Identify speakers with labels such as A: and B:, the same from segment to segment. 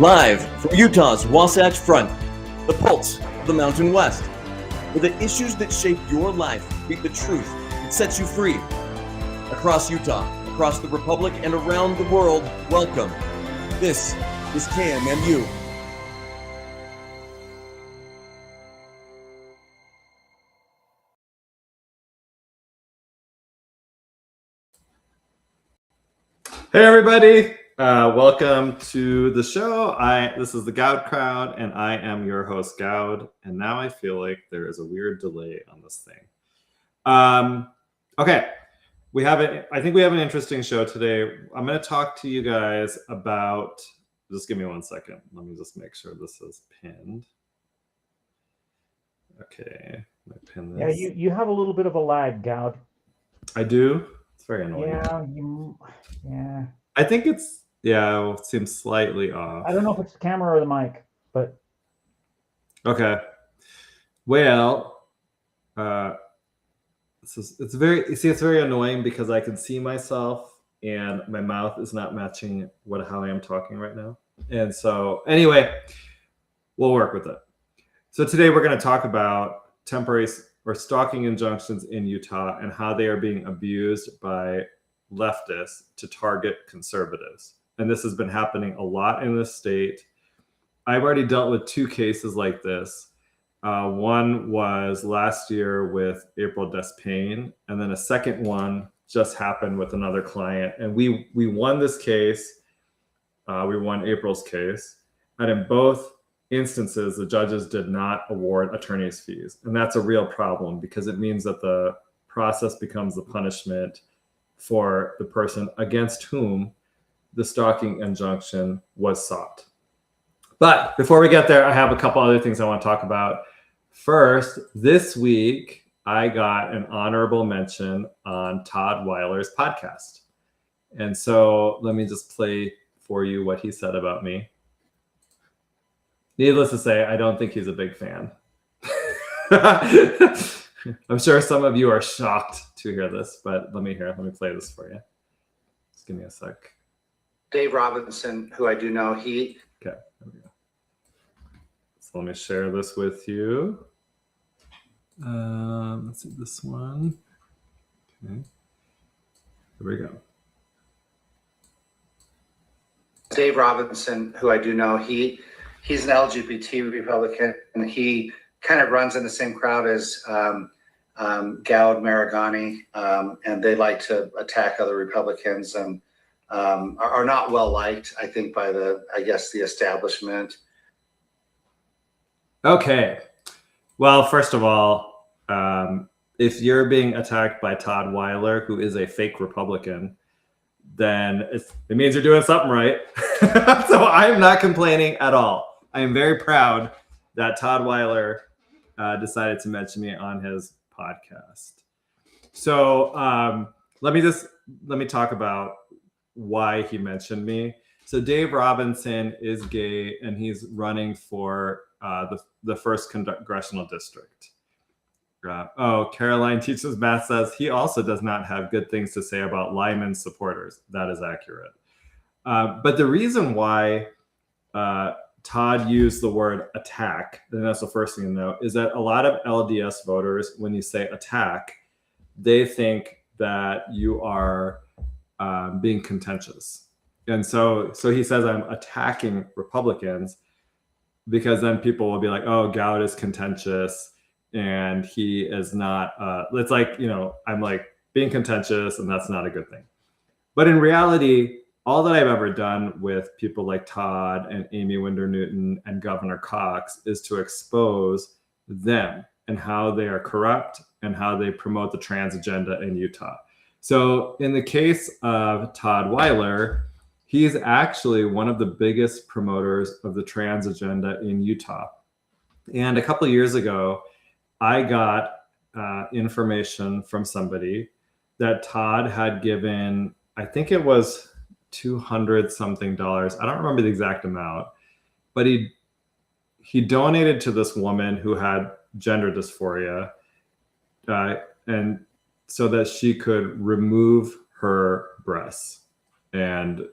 A: Live from Utah's Wasatch Front, the pulse of the Mountain West, where the issues that shape your life meet the truth that sets you free. Across Utah, across the Republic, and around the world, welcome. This is KMMU.
B: Hey everybody, welcome to the show. This is the Goud Crowd, and I am your host, Goud. And now I feel like there is a weird delay on this thing. Okay, I think we have an interesting show today. I'm going to talk to you guys about. Just give me 1 second. Let me just make sure this is pinned. Okay, I pin this.
C: Yeah, you have a little bit of a lag, Goud.
B: I do. It's very annoying.
C: Yeah.
B: I think it seems slightly off.
C: I don't know if it's the camera or the mic, but
B: okay. Well, it's very annoying because I can see myself and my mouth is not matching how I am talking right now. And so anyway, we'll work with it. So today we're going to talk about temporary or stalking injunctions in Utah and how they are being abused by leftists to target conservatives. And this has been happening a lot in this state. I've already dealt with 2 cases like this. One was last year with April Despain, and then a second one just happened with another client. And we won this case. We won April's case. And in both instances, the judges did not award attorney's fees. And that's a real problem because it means that the process becomes the punishment for the person against whom the stalking injunction was sought. But before we get there, I have a couple other things I want to talk about. First, this week, I got an honorable mention on Todd Weiler's podcast. And so let me just play for you what he said about me. Needless to say, I don't think he's a big fan. I'm sure some of you are shocked to hear this, but let me play this for you. Just give me a sec.
D: Dave Robinson, who I do know,
B: Okay, there we go. So let me share this with you. Let's see this one. Okay, here we go.
D: Dave Robinson, who I do know, he's an LGBT Republican, and he kind of runs in the same crowd as Goud Maragani, and they like to attack other Republicans and are not well liked, I think, by the establishment.
B: Okay. Well, first of all, if you're being attacked by Todd Weiler, who is a fake Republican, then it means you're doing something right. So I'm not complaining at all. I am very proud that Todd Weiler decided to mention me on his podcast. So let me talk about why he mentioned me. So Dave Robinson is gay and he's running for the 1st congressional district. Caroline Teaches Math says he also does not have good things to say about Lyman supporters. That is accurate. But the reason why Todd used the word attack, and that's the first thing to know, is that a lot of LDS voters, when you say attack, they think that you are being contentious. And so he says, I'm attacking Republicans because then people will be like, oh, Goud is contentious and he is not, it's like, I'm like being contentious and that's not a good thing. But in reality, all that I've ever done with people like Todd and Amy Winder Newton and Governor Cox is to expose them and how they are corrupt and how they promote the trans agenda in Utah. So in the case of Todd Weiler, he's actually one of the biggest promoters of the trans agenda in Utah. And a couple of years ago, I got information from somebody that Todd had given, I think it was $200 something. I don't remember the exact amount, but he donated to this woman who had gender dysphoria, and so that she could remove her breasts and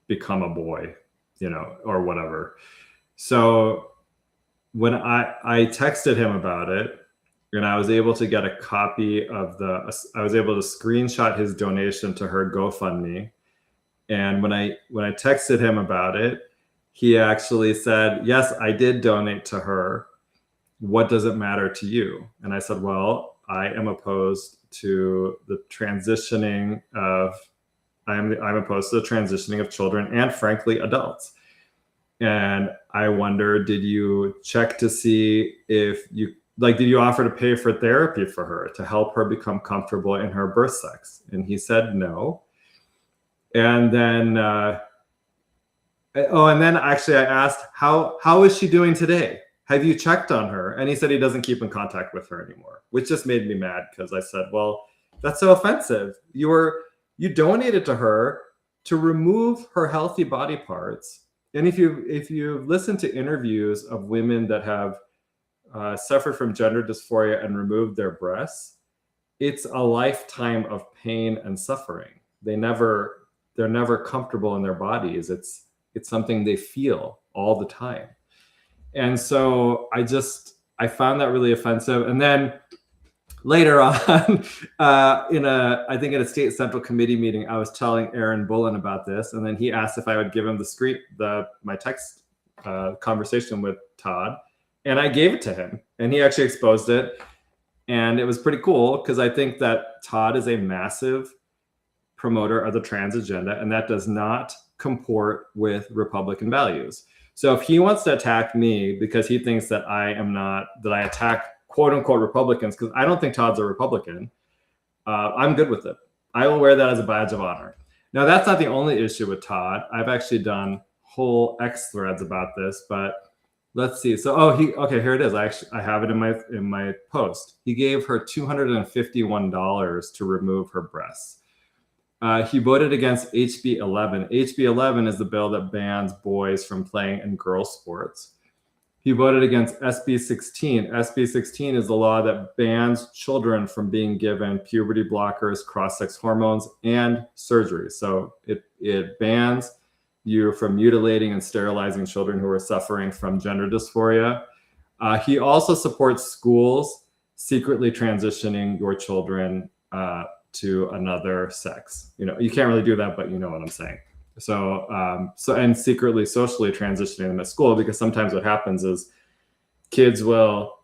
B: become a boy. or whatever. So when I texted him about it, and I was able to get a copy of I was able to screenshot his donation to her GoFundMe. And when I texted him about it, he actually said, yes, I did donate to her. What does it matter to you? And I said, well, I am opposed to the transitioning of, I'm opposed to the transitioning of children and frankly, adults. And I wonder, did you check to see if did you offer to pay for therapy for her to help her become comfortable in her birth sex? And he said no. And then, and then actually I asked, how is she doing today? Have you checked on her? And he said he doesn't keep in contact with her anymore, which just made me mad because I said, well, that's so offensive. You donated to her to remove her healthy body parts. And if you've listened to interviews of women that have suffered from gender dysphoria and removed their breasts, it's a lifetime of pain and suffering. They're never comfortable in their bodies. It's something they feel all the time. And so I found that really offensive. And then later on, I think at a state central committee meeting, I was telling Aaron Bullen about this. And then he asked if I would give him my text conversation with Todd. And I gave it to him, and he actually exposed it. And it was pretty cool because I think that Todd is a massive promoter of the trans agenda, and that does not comport with Republican values. So if he wants to attack me because he thinks that I attack quote unquote Republicans, because I don't think Todd's a Republican, I'm good with it. I will wear that as a badge of honor. Now, that's not the only issue with Todd. I've actually done whole X threads about this, but let's see. So, here it is. I have it in my post. He gave her $251 to remove her breasts. He voted against HB 11. HB 11 is the bill that bans boys from playing in girls' sports. He voted against SB 16. SB 16 is the law that bans children from being given puberty blockers, cross-sex hormones, and surgery. So it bans you from mutilating and sterilizing children who are suffering from gender dysphoria. He also supports schools secretly transitioning your children to another sex. You can't really do that, but you know what I'm saying. So and secretly socially transitioning them at school, because sometimes what happens is kids will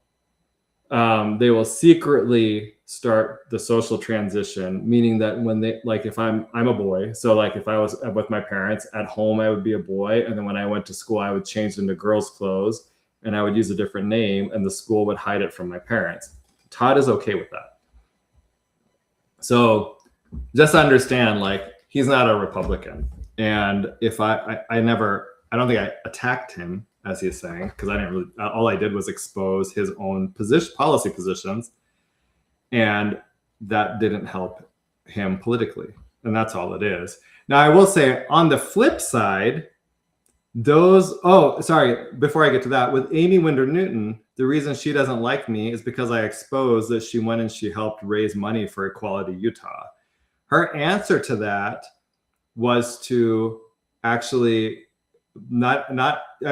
B: secretly start the social transition, meaning that when they, like, if I'm a boy, so like if I was with my parents at home, I would be a boy, and then when I went to school, I would change into girls' clothes and I would use a different name, and the school would hide it from my parents. Todd is okay with that. So just understand, like, he's not a Republican. And if I don't think I attacked him, as he's saying, because I didn't really, all I did was expose his own policy positions, and that didn't help him politically. And that's all it is. Now, I will say on the flip side, before I get to that, with Amy Winder Newton, the reason she doesn't like me is because I exposed that she went and she helped raise money for Equality Utah. Her answer to that was to actually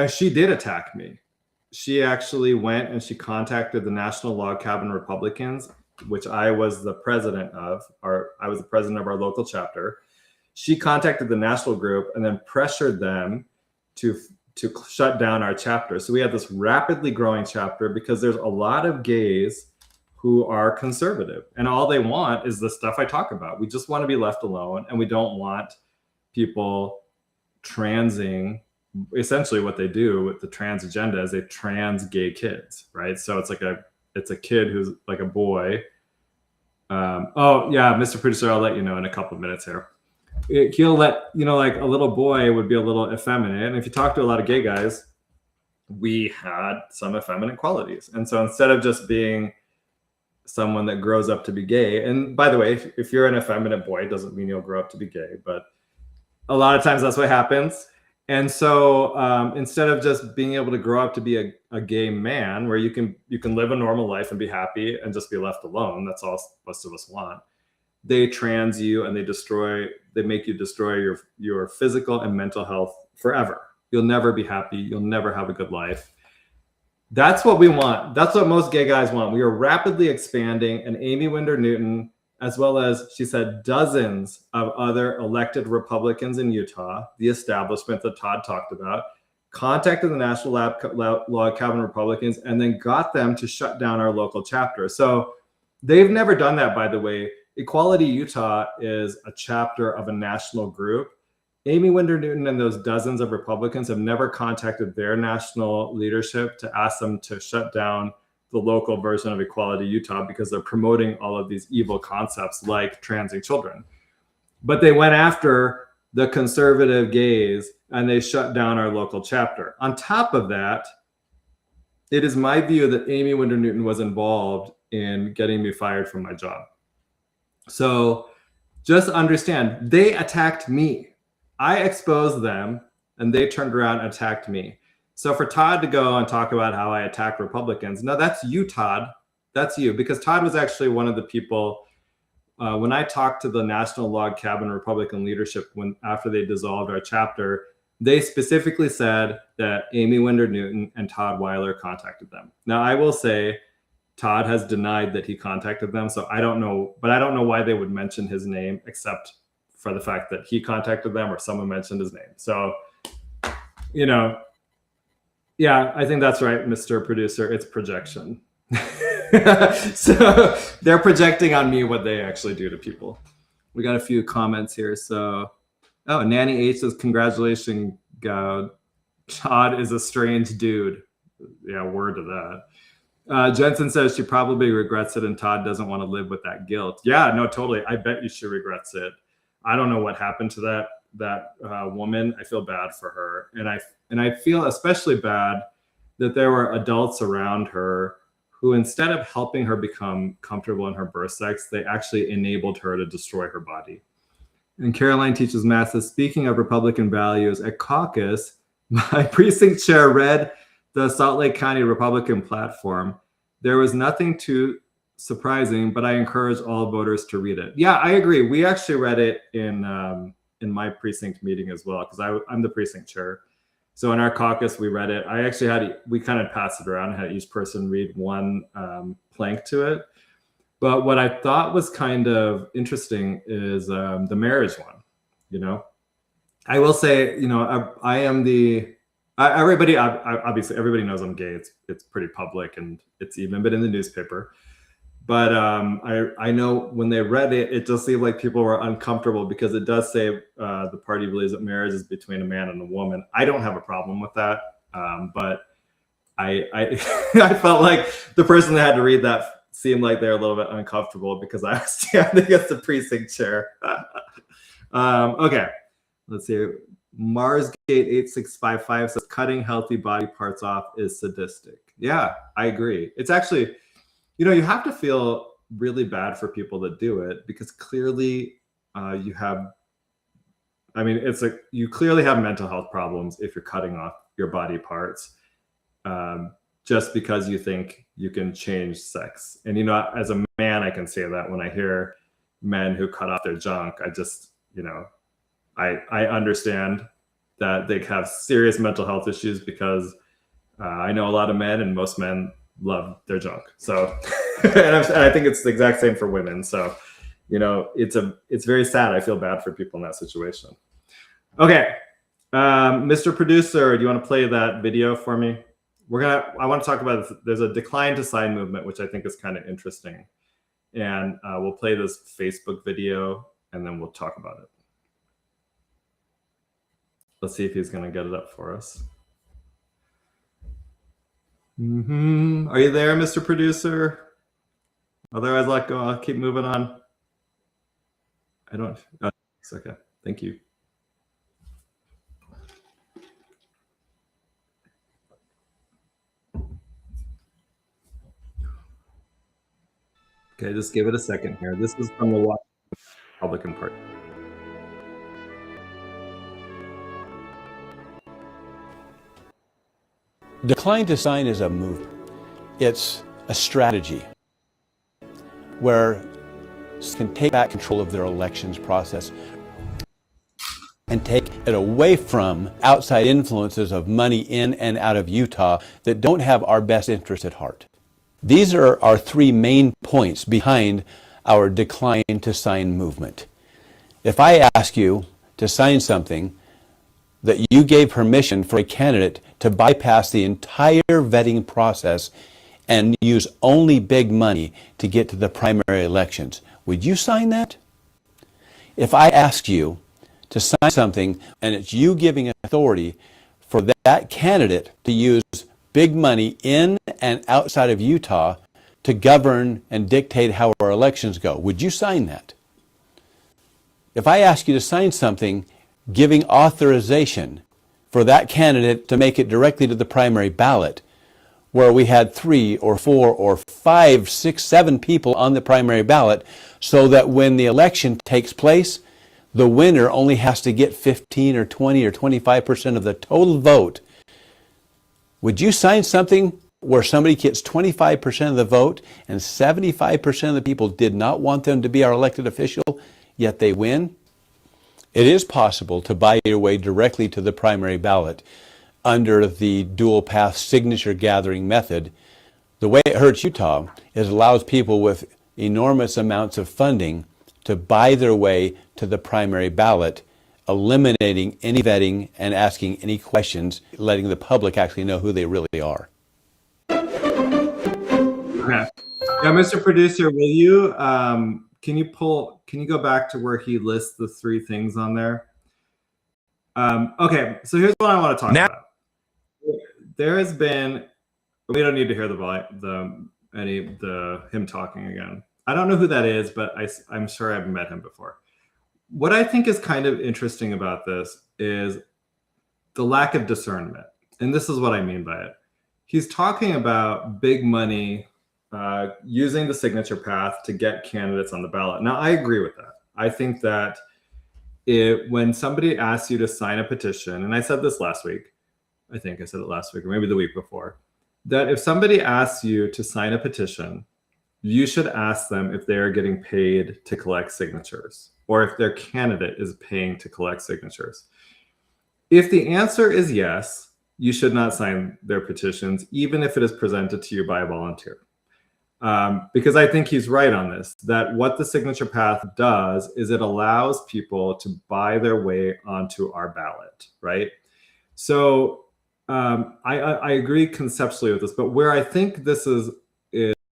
B: she did attack me. She actually went and she contacted the National Log Cabin Republicans, which I was the president of, or I was the president of our local chapter. She contacted the national group and then pressured them to shut down our chapter. So we had this rapidly growing chapter because there's a lot of gays who are conservative, and all they want is the stuff I talk about. We just want to be left alone, and we don't want people transing. Essentially what they do with the trans agenda is they trans gay kids, right? So it's a kid who's like a boy. Mr. Producer, I'll let you know in a couple of minutes here. He'll let, like a little boy would be a little effeminate. And if you talk to a lot of gay guys, we had some effeminate qualities. And so instead of just being someone that grows up to be gay, and by the way, if you're an effeminate boy, it doesn't mean you'll grow up to be gay, but a lot of times that's what happens. And so instead of just being able to grow up to be a gay man where you can live a normal life and be happy and just be left alone, that's all most of us want, they trans you and they make you destroy your physical and mental health forever, You'll never be happy. You'll never have a good life. That's what we want. That's what most gay guys want. We are rapidly expanding, and Amy Winder Newton, as well as, she said, dozens of other elected Republicans in Utah, the establishment that Todd talked about, contacted the National Log Cabin Republicans and then got them to shut down our local chapter. So they've never done that, by the way. Equality Utah is a chapter of a national group. Amy Winder Newton and those dozens of Republicans have never contacted their national leadership to ask them to shut down the local version of Equality Utah because they're promoting all of these evil concepts like transing children. But they went after the conservative gays and they shut down our local chapter. On top of that, it is my view that Amy Winder Newton was involved in getting me fired from my job. So just understand, they attacked me. I exposed them and they turned around and attacked me. So for Todd to go and talk about how I attack Republicans, no, that's you, Todd. That's you, because Todd was actually one of the people, when I talked to the National Log Cabin Republican leadership after they dissolved our chapter, they specifically said that Amy Winder Newton and Todd Weiler contacted them. Now, I will say Todd has denied that he contacted them, so I don't know, but I don't know why they would mention his name except for the fact that he contacted them or someone mentioned his name. So, you know, yeah, I think that's right, Mr. Producer. It's projection. So they're projecting on me what they actually do to people. We got a few comments here. So, oh, Nanny H says, congratulations, Goud. Todd is a strange dude. Yeah, word to that. Jensen says she probably regrets it and Todd doesn't want to live with that guilt. Yeah, no, totally. I bet you she regrets it. I don't know what happened to that woman. I feel bad for her. And I feel especially bad that there were adults around her who, instead of helping her become comfortable in her birth sex, they actually enabled her to destroy her body. And Caroline Teaches Math says, speaking of Republican values, at caucus, my precinct chair read the Salt Lake County Republican platform. There was nothing too surprising, but I encourage all voters to read it. Yeah, I agree. We actually read it in my precinct meeting as well, because I'm the precinct chair. So in our caucus, we read it. We kind of passed it around and had each person read one plank to it. But what I thought was kind of interesting is the marriage one. You know, I will say, you know, I am everybody, obviously everybody knows I'm gay. It's pretty public and it's even been in the newspaper. But I know when they read it, it just seemed like people were uncomfortable because it does say the party believes that marriage is between a man and a woman. I don't have a problem with that. But I I felt like the person that had to read that seemed like they're a little bit uncomfortable because I was standing as the precinct chair. Okay, let's see. Marsgate8655 says cutting healthy body parts off is sadistic. Yeah, I agree. It's actually, you know, you have to feel really bad for people that do it because clearly you clearly have mental health problems if you're cutting off your body parts just because you think you can change sex. And, you know, as a man, I can say that when I hear men who cut off their junk, I just, you know, I understand that they have serious mental health issues because I know a lot of men and most men love their junk. So, and I think it's the exact same for women. So, you know, it's very sad. I feel bad for people in that situation. Okay. Mr. Producer, do you want to play that video for me? I want to talk about this. There's a decline to sign movement, which I think is kind of interesting. And we'll play this Facebook video and then we'll talk about it. Let's see if he's going to get it up for us. Are you there, Mr. Producer? Otherwise, I'll keep moving on. It's okay. Thank you. Okay, just give it a second here. This is from the Washington Republican Party.
E: Decline to sign is a movement. It's a strategy where can take back control of their elections process and take it away from outside influences of money in and out of Utah that don't have our best interest at heart. These are our three main points behind our decline to sign movement. If I ask you to sign something that you gave permission for a candidate to bypass the entire vetting process and use only big money to get to the primary elections, would you sign that? If I ask you to sign something and it's you giving authority for that candidate to use big money in and outside of Utah to govern and dictate how our elections go, would you sign that? If I ask you to sign something giving authorization for that candidate to make it directly to the primary ballot, where we had 3 or 4 or 5, 6, 7 people on the primary ballot, so that when the election takes place, the winner only has to get 15 or 20 or 25% of the total vote. Would you sign something where somebody gets 25% of the vote and 75% of the people did not want them to be our elected official, yet they win? It is possible to buy your way directly to the primary ballot under the dual path signature gathering method. The way it hurts Utah is it allows people with enormous amounts of funding to buy their way to the primary ballot, eliminating any vetting and asking any questions, letting the public actually know who they really are.
B: Okay. Yeah, Mr. Producer, will you can you go back to where he lists the 3 things on there? Okay, so here's what I want to talk about. There has been, we don't need to hear him talking again. I don't know who that is, but I'm sure I've met him before. What I think is kind of interesting about this is the lack of discernment. And this is what I mean by it. He's talking about big money using the signature path to get candidates on the ballot. Now, I agree with that. I think that when somebody asks you to sign a petition, and I said this last week, I think I said it last week or maybe the week before, that if somebody asks you to sign a petition, you should ask them if they are getting paid to collect signatures or if their candidate is paying to collect signatures. If the answer is yes, you should not sign their petitions, even if it is presented to you by a volunteer. Because I think he's right on this, that what the signature path does is it allows people to buy their way onto our ballot, right? So I agree conceptually with this, but where I think this is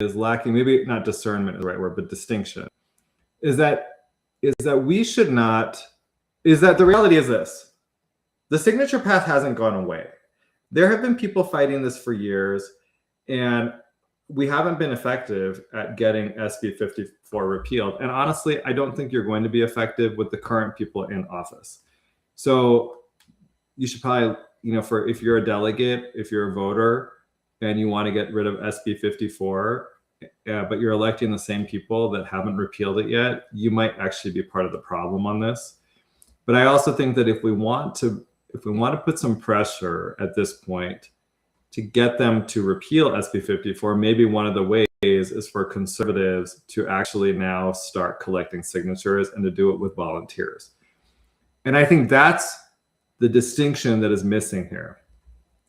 B: lacking, maybe not discernment is the right word, but distinction, is that we should not, is that the reality is this: the signature path hasn't gone away. There have been people fighting this for years, and we haven't been effective at getting SB 54 repealed. And honestly, I don't think you're going to be effective with the current people in office. So you should probably, if you're a delegate, if you're a voter, and you want to get rid of SB 54, but you're electing the same people that haven't repealed it yet, you might actually be part of the problem on this. But I also think that if we want to put some pressure at this point to get them to repeal SB 54, maybe one of the ways is for conservatives to actually now start collecting signatures and to do it with volunteers. And I think that's the distinction that is missing here.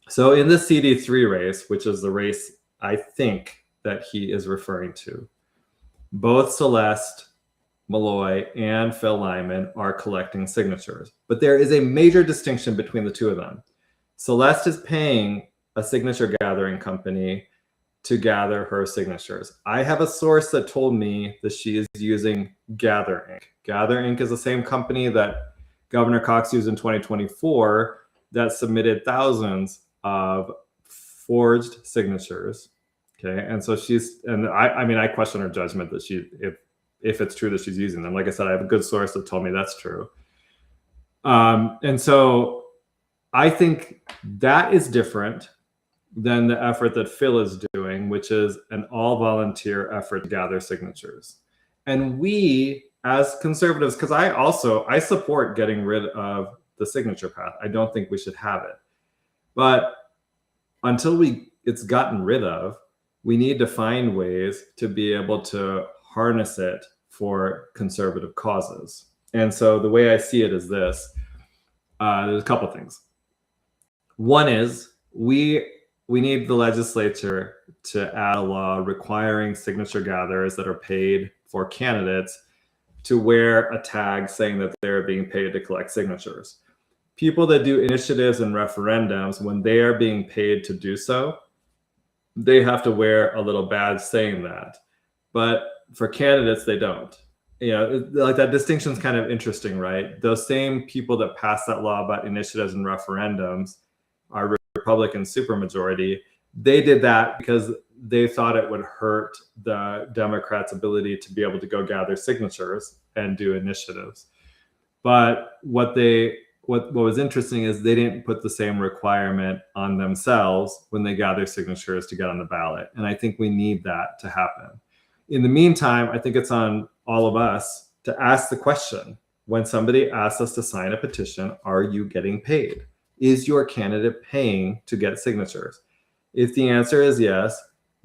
B: So in the CD3 race, which is the race I think that he is referring to, both Celeste Malloy and Phil Lyman are collecting signatures. But there is a major distinction between the two of them. Celeste is paying a signature gathering company to gather her signatures. I have a source that told me that she is using Gather Inc. Gather Inc. is the same company that Governor Cox used in 2024 that submitted thousands of forged signatures. Okay, and so I question her judgment that if it's true that she's using them. Like I said, I have a good source that told me that's true. And so I think that is different than the effort that Phil is doing, which is an all-volunteer effort to gather signatures. And we, as conservatives, because I support getting rid of the signature path. I don't think we should have it. But until it's gotten rid of, we need to find ways to be able to harness it for conservative causes. And so the way I see it is this: there's a couple things. One is we need the legislature to add a law requiring signature gatherers that are paid for candidates to wear a tag saying that they're being paid to collect signatures. People that do initiatives and referendums, when they are being paid to do so, they have to wear a little badge saying that. But for candidates, they don't. Like that distinction is kind of interesting, right? Those same people that passed that law about initiatives and referendums are Republican supermajority. They did that because they thought it would hurt the Democrats' ability to be able to go gather signatures and do initiatives. But what was interesting is they didn't put the same requirement on themselves when they gather signatures to get on the ballot. And I think we need that to happen. In the meantime, I think it's on all of us to ask the question, when somebody asks us to sign a petition, are you getting paid? Is your candidate paying to get signatures? If the answer is yes,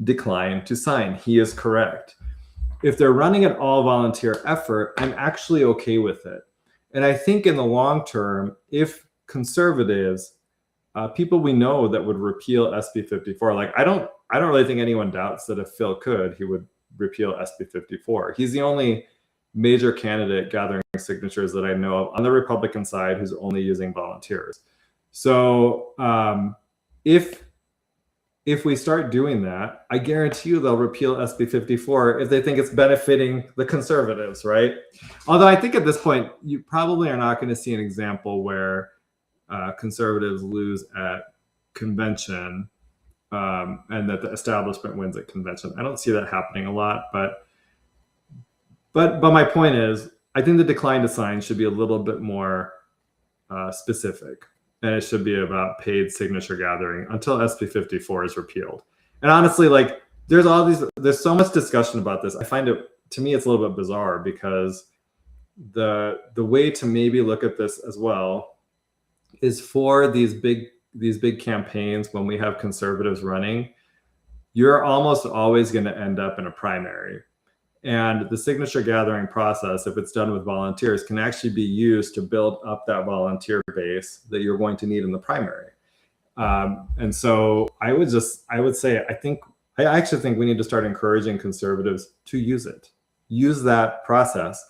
B: decline to sign. He is correct. If they're running an all volunteer effort, I'm actually okay with it. And I think in the long term, if conservatives, people we know that would repeal SB 54, like I don't really think anyone doubts that if Phil could, he would repeal SB 54. He's the only major candidate gathering signatures that I know of on the Republican side who's only using volunteers. So if we start doing that, I guarantee you they'll repeal SB 54 if they think it's benefiting the conservatives, right? Although I think at this point, you probably are not going to see an example where conservatives lose at convention and that the establishment wins at convention. I don't see that happening a lot, but my point is, I think the decline to sign should be a little bit more specific. And it should be about paid signature gathering until SB 54 is repealed. And honestly, like there's so much discussion about this. I find it, to me, it's a little bit bizarre because the way to maybe look at this as well is for these big campaigns, when we have conservatives running, you're almost always going to end up in a primary. And the signature gathering process, if it's done with volunteers, can actually be used to build up that volunteer base that you're going to need in the primary. And so I would say, I actually think we need to start encouraging conservatives to use it. Use that process,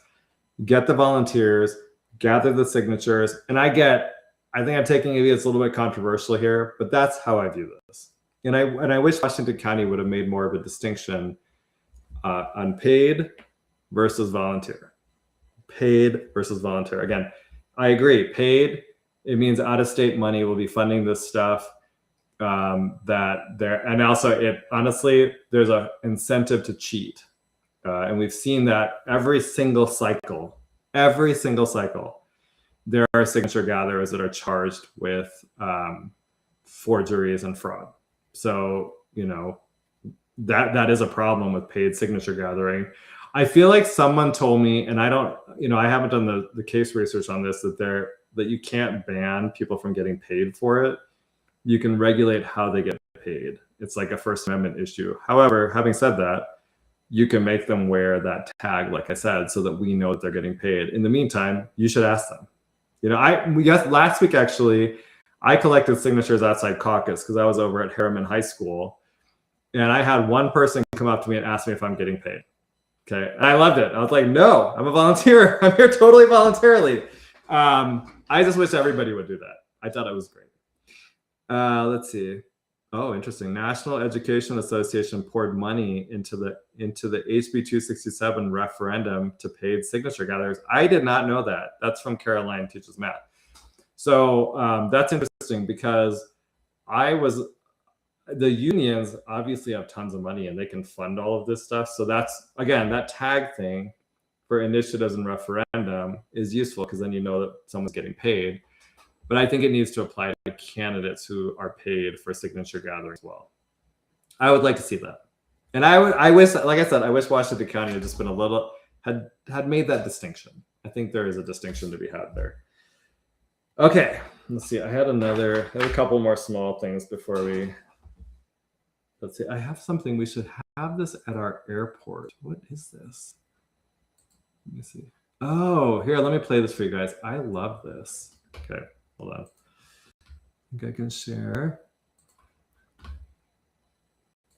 B: get the volunteers, gather the signatures. And I think I'm taking maybe it's a little bit controversial here, but that's how I view this. And I wish Washington County would have made more of a distinction on paid versus volunteer. Paid versus volunteer. Again, I agree. Paid, it means out-of-state money will be funding this stuff. And also honestly, there's an incentive to cheat. And we've seen that every single cycle, there are signature gatherers that are charged with forgeries and fraud. So, that is a problem with paid signature gathering. I feel like someone told me, and I haven't done the case research on this, that you can't ban people from getting paid for it. You can regulate how they get paid. It's like a First Amendment issue. However, having said that, you can make them wear that tag, like I said, so that we know that they're getting paid. In the meantime, you should ask them. Last week, actually, I collected signatures outside caucus because I was over at Harriman High School. And I had one person come up to me and ask me if I'm getting paid. Okay. And I loved it. I was like, no, I'm a volunteer. I'm here totally voluntarily. I just wish everybody would do that. I thought it was great. Let's see. Oh, interesting. National Education Association poured money into the HB 267 referendum to paid signature gatherers. I did not know that. That's from Caroline Teaches Math. So that's interesting because the unions obviously have tons of money and they can fund all of this stuff. So that's, again, that tag thing for initiatives and referendum is useful because then you know that someone's getting paid. But I think it needs to apply to candidates who are paid for signature gathering as well. I would like to see that. And I wish, like I said, I wish Washington County had just been had made that distinction. I think there is a distinction to be had there. Okay, let's see. I had a couple more small things before we. Let's see. I have something. We should have this at our airport. What is this? Let me see. Oh, here. Let me play this for you guys. I love this. Okay. Hold on. I think I can share.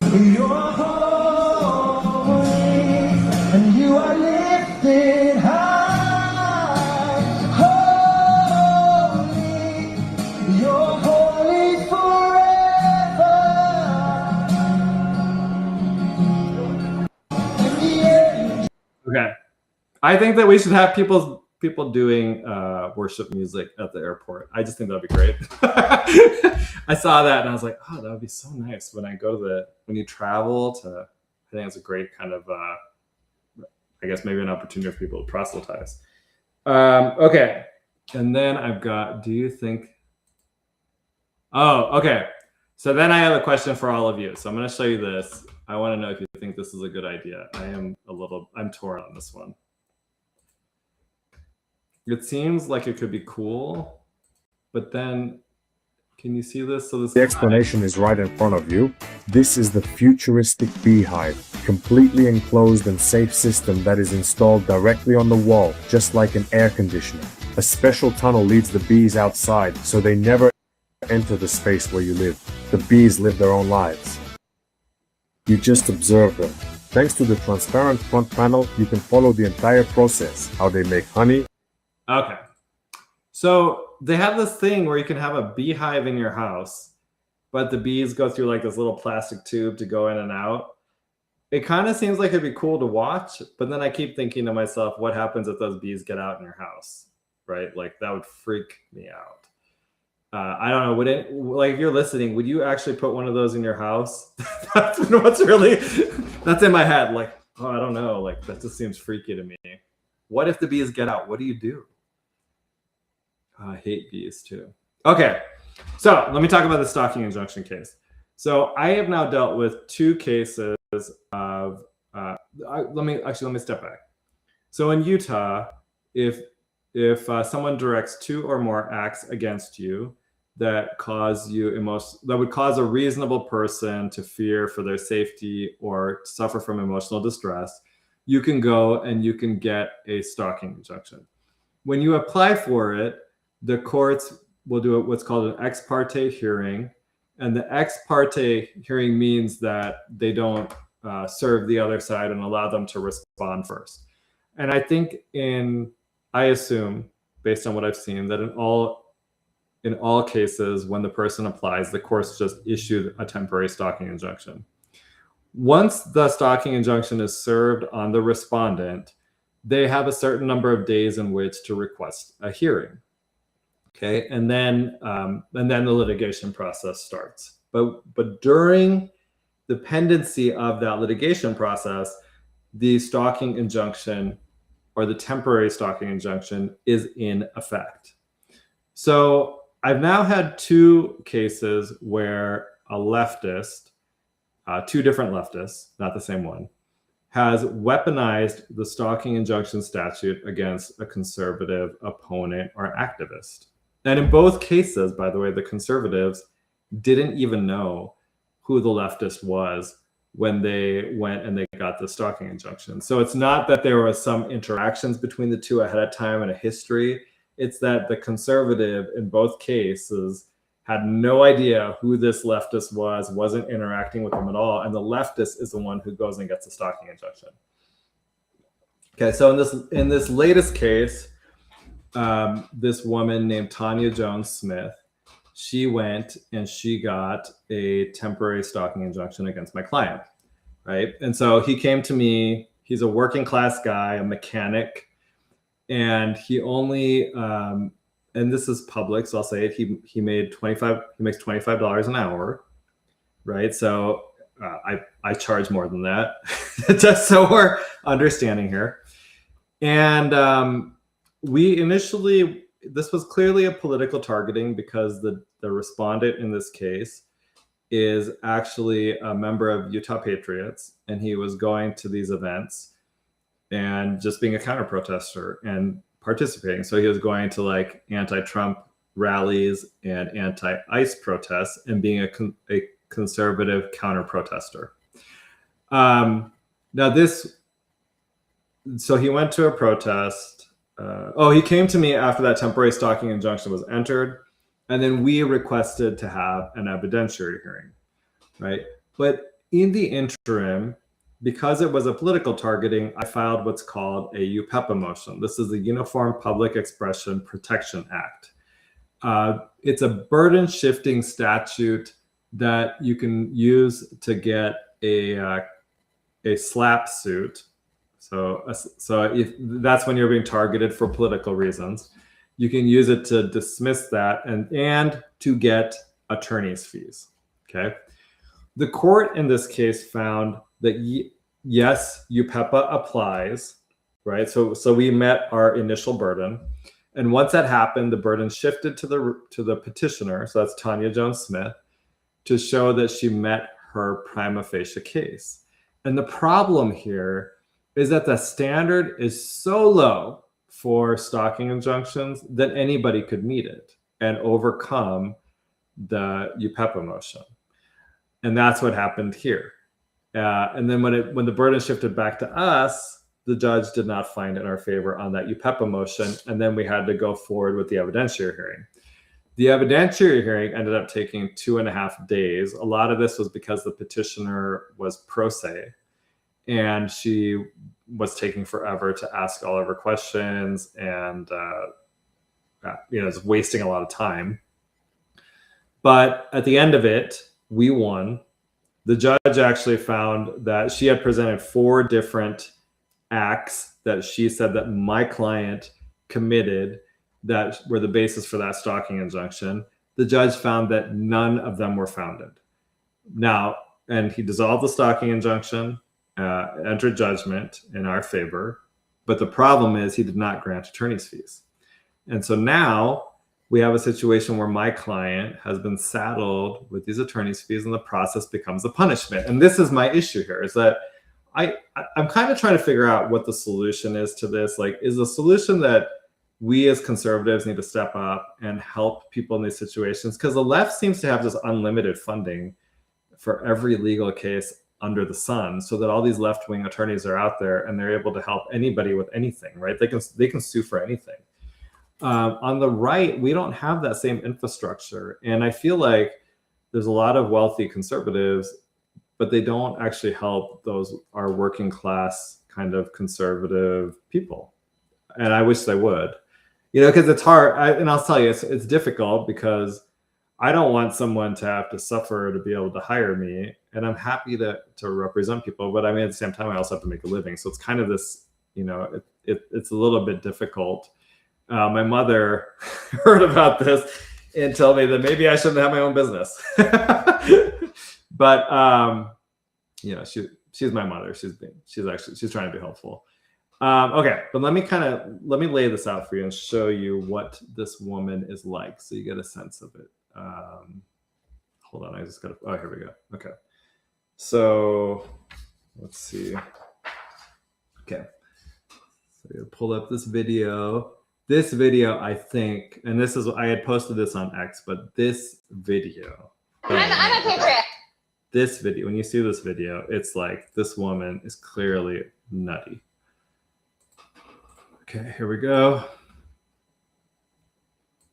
F: You're holy, and you are lifted high. Holy, you're holy forever.
B: Okay. I think that we should have people doing worship music at the airport. I just think that'd be great. I saw that and I was like, oh, that would be so nice when I go to when you travel to, I think it's a great kind of, I guess maybe an opportunity for people to proselytize. Okay. And then I've got, do you think, oh, okay. So then I have a question for all of you. So I'm going to show you this. I want to know if you think this is a good idea. I'm torn on this one. It seems like it could be cool, but then can you see this? So
G: the explanation is right in front of you. This is the futuristic beehive, completely enclosed and safe system that is installed directly on the wall, just like an air conditioner. A special tunnel leads the bees outside, so they never enter the space where you live. The bees live their own lives. You just observe them. Thanks to the transparent front panel, you can follow the entire process, how they make honey.
B: Okay. So they have this thing where you can have a beehive in your house, but the bees go through like this little plastic tube to go in and out. It kind of seems like it'd be cool to watch, but then I keep thinking to myself, what happens if those bees get out in your house, right? Like that would freak me out. I don't know. Would it, like, if you're listening, would you actually put one of those in your house? That's what's really, that's in my head. Like, oh, I don't know. Like, that just seems freaky to me. What if the bees get out? What do you do? I hate bees too. Okay. So let me talk about the stalking injunction case. So I have now dealt with 2 cases of, let me step back. So in Utah, if someone directs 2 or more acts against you that would cause a reasonable person to fear for their safety or suffer from emotional distress, you can go and you can get a stalking injunction. When you apply for it, the courts will do what's called an ex parte hearing. And the ex parte hearing means that they don't serve the other side and allow them to respond first. And I think I assume, based on what I've seen, that in all cases, when the person applies, the courts just issue a temporary stalking injunction. Once the stalking injunction is served on the respondent, they have a certain number of days in which to request a hearing. Okay, and then the litigation process starts. But during the pendency of that litigation process, the stalking injunction or the temporary stalking injunction is in effect. So I've now had 2 cases where a leftist, 2 different leftists, not the same one, has weaponized the stalking injunction statute against a conservative opponent or activist. And in both cases, by the way, the conservatives didn't even know who the leftist was when they went and they got the stalking injunction. So it's not that there was some interactions between the 2 ahead of time and a history. It's that the conservative in both cases had no idea who this leftist was, wasn't interacting with them at all. And the leftist is the one who goes and gets the stalking injunction. Okay, so in this latest case, this woman named Tanya Jones Smith, she went and she got a temporary stalking injunction against my client, right? And so he came to me. He's a working class guy, a mechanic, and he only, and this is public, so I'll say it. He makes $25 an hour, right? So I charge more than that, just so we're understanding here. And we initially, this was clearly a political targeting because the respondent in this case is actually a member of Utah Patriots, and he was going to these events and just being a counter protester and participating. So he was going to like anti-Trump rallies and anti-ICE protests and being a conservative counter protester. So he went to a protest. He came to me after that temporary stalking injunction was entered. And then we requested to have an evidentiary hearing, right? But in the interim, because it was a political targeting, I filed what's called a UPEPA motion. This is the Uniform Public Expression Protection Act. It's a burden shifting statute that you can use to get a SLAPP suit. So if that's when you're being targeted for political reasons, you can use it to dismiss that and to get attorney's fees. Okay. The court in this case found that yes, UPEPA applies, right? So we met our initial burden. And once that happened, the burden shifted to the petitioner, so that's Tanya Jones-Smith, to show that she met her prima facie case. And the problem here is that the standard is so low for stalking injunctions that anybody could meet it and overcome the UPEPA motion. And that's what happened here. And then when the burden shifted back to us, the judge did not find in our favor on that UPEPA motion. And then we had to go forward with the evidentiary hearing. The evidentiary hearing ended up taking 2.5 days. A lot of this was because the petitioner was pro se, and she was taking forever to ask all of her questions, and it's wasting a lot of time. But at the end of it, we won. The judge actually found that she had presented 4 different acts that she said that my client committed that were the basis for that stalking injunction. The judge found that none of them were founded. Now, and he dissolved the stalking injunction, entered judgment in our favor. But the problem is he did not grant attorney's fees. And so now we have a situation where my client has been saddled with these attorney's fees, and the process becomes a punishment. And this is my issue here, is that I'm kind of trying to figure out what the solution is to this. Like, is the solution that we as conservatives need to step up and help people in these situations? Because the left seems to have this unlimited funding for every legal case under the sun, so that all these left-wing attorneys are out there and they're able to help anybody with anything, right? They can sue for anything. On the right, we don't have that same infrastructure. And I feel like there's a lot of wealthy conservatives, but they don't actually help our working class kind of conservative people. And I wish they would, because it's hard. And I'll tell you, it's difficult because I don't want someone to have to suffer to be able to hire me. And I'm happy to represent people, but I mean, at the same time, I also have to make a living. So it's kind of this, it's a little bit difficult. My mother heard about this and told me that maybe I shouldn't have my own business. But she's my mother. She's trying to be helpful. Okay, but let me lay this out for you and show you what this woman is like, so you get a sense of it. Hold on, here we go. Okay, so let's see. Okay, so you pull up this video. This video, I think, and I had posted this on X, but this video.
H: I'm a patriot.
B: This video, when you see this video, it's like this woman is clearly nutty. Okay, here we go.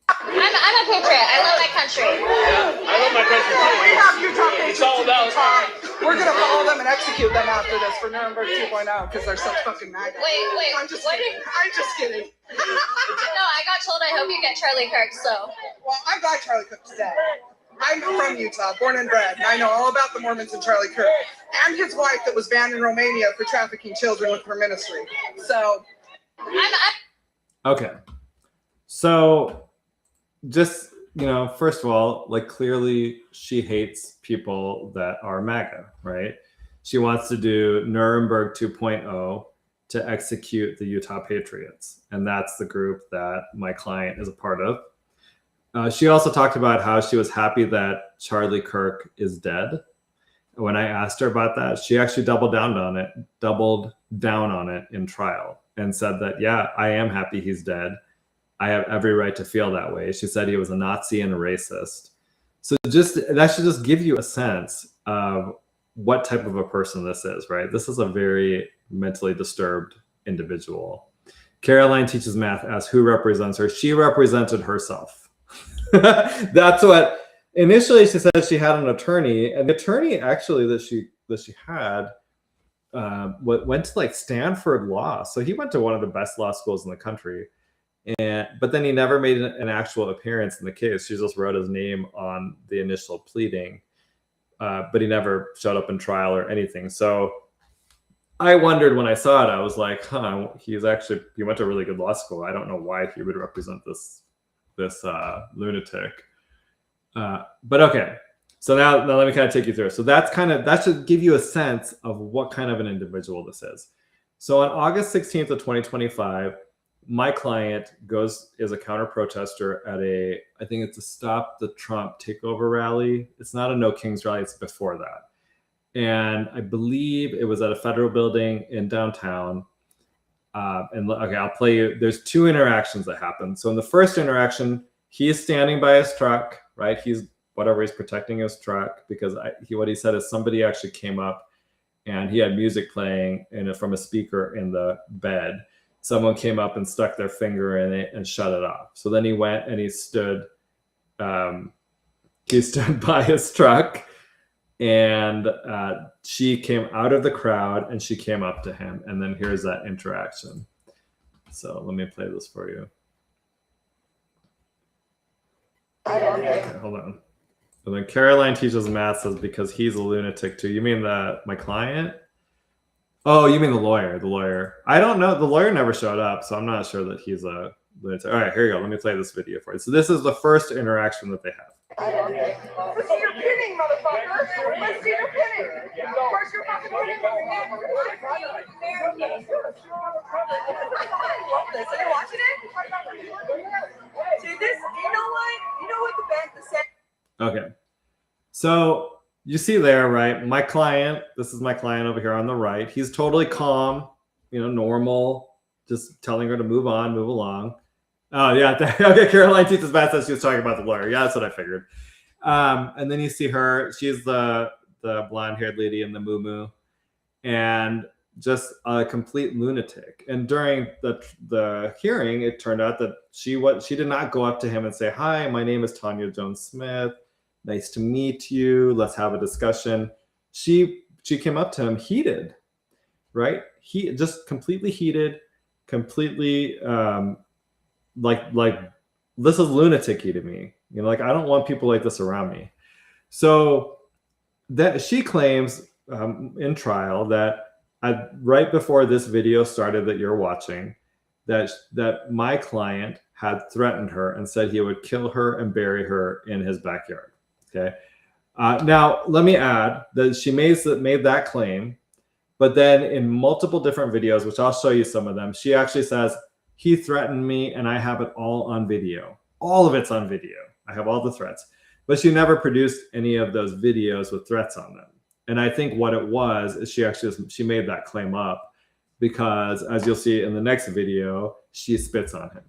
H: I'm a patriot. I love my country.
I: Yeah, I love my country too.
J: We have Utah patriots.
I: It's all about
J: We're gonna follow them and execute them after this for Nuremberg 2.0 because they're such fucking MAGA.
H: Wait.
J: I'm just kidding.
H: No, I got told I hope you get Charlie Kirk, so.
J: Well, I got Charlie Kirk today. I'm from Utah, born and bred, and I know all about the Mormons and Charlie Kirk and his wife that was banned in Romania for trafficking children with her ministry. So.
B: Okay. So just, first of all, like, clearly she hates people that are MAGA, right? She wants to do Nuremberg 2.0 to execute the Utah Patriots. And that's the group that my client is a part of. She also talked about how she was happy that Charlie Kirk is dead. When I asked her about that, she actually doubled down on it in trial and said that, yeah, I am happy he's dead. I have every right to feel that way. She said he was a Nazi and a racist. So that should just give you a sense of what type of a person this is, right? This is a very mentally disturbed individual. Caroline Teaches Math asks who represents her. She represented herself. That's what initially she said she had an attorney, and the attorney actually that she had went to like Stanford Law. So he went to one of the best law schools in the country. But then he never made an actual appearance in the case. She just wrote his name on the initial pleading, but he never showed up in trial or anything. So I wondered when I saw it, I was like, huh, he went to a really good law school. I don't know why he would represent this lunatic. But okay. So now let me kind of take you through. So that should give you a sense of what kind of an individual this is. So on August 16th of 2025, my client is a counter protester at I think it's a Stop the Trump Takeover rally. It's not a No Kings rally, it's before that. And I believe it was at a federal building in downtown. Okay, I'll play you. There's two interactions that happen. So in the first interaction, he is standing by his truck, right? He's protecting his truck because what he said is somebody actually came up and he had music playing from a speaker in the bed. Someone came up and stuck their finger in it and shut it off. So then he went and he stood by his truck, and she came out of the crowd and she came up to him. And then here's that interaction. So let me play this for you. Okay, hold on. And then Caroline teaches math says because he's a lunatic too. You mean my client? Oh, you mean the lawyer? The lawyer. I don't know. The lawyer never showed up, so I'm not sure that he's a lunatic. All right, here you go. Let me play this video for you. So this is the first interaction that they have.
J: Let's see your pinning, motherfucker. Let's see your pinning. Where's your fucking pinning? I love this. Are you watching it? Dude, this, you know what? You know what the set.
B: Okay. So you see there, right? My client, this is my client over here on the right. He's totally calm, normal, just telling her to move on, move along. Oh, yeah. Okay, Caroline teaches math says she was talking about the lawyer. Yeah, that's what I figured. And then you see her. She's the blonde-haired lady in the muumuu, and just a complete lunatic. And during the hearing, it turned out that she did not go up to him and say, "Hi, my name is Tanya Jones-Smith. Nice to meet you. Let's have a discussion." She came up to him heated, right? He just completely heated, completely like this is lunatic-y to me. Like I don't want people like this around me. So that she claims in trial that right before this video started that you're watching, that my client had threatened her and said he would kill her and bury her in his backyard. Okay. Now let me add that she made that claim, but then in multiple different videos, which I'll show you some of them, she actually says he threatened me and I have it all on video. All of it's on video. I have all the threats, but she never produced any of those videos with threats on them. And I think what it was is she made that claim up because, as you'll see in the next video, she spits on him.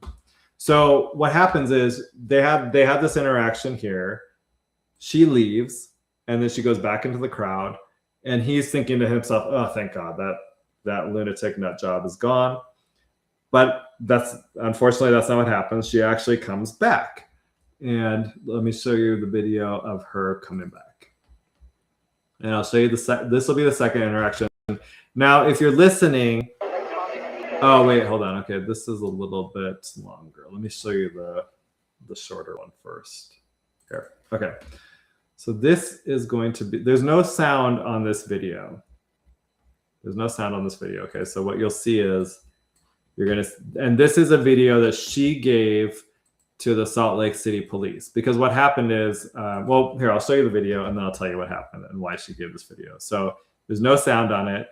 B: So what happens is they have this interaction here. She leaves, and then she goes back into the crowd, and he's thinking to himself, "Oh, thank God that lunatic nut job is gone." But unfortunately that's not what happens. She actually comes back, and let me show you the video of her coming back, and I'll show you this will be the second interaction. Now, if you're listening, oh wait, hold on. Okay, this is a little bit longer. Let me show you the shorter one first. Here. Okay. So this is going to be, there's no sound on this video. There's no sound on this video. Okay. So what you'll see is and this is a video that she gave to the Salt Lake City police, because what happened is, well, here, I'll show you the video and then I'll tell you what happened and why she gave this video. So there's no sound on it.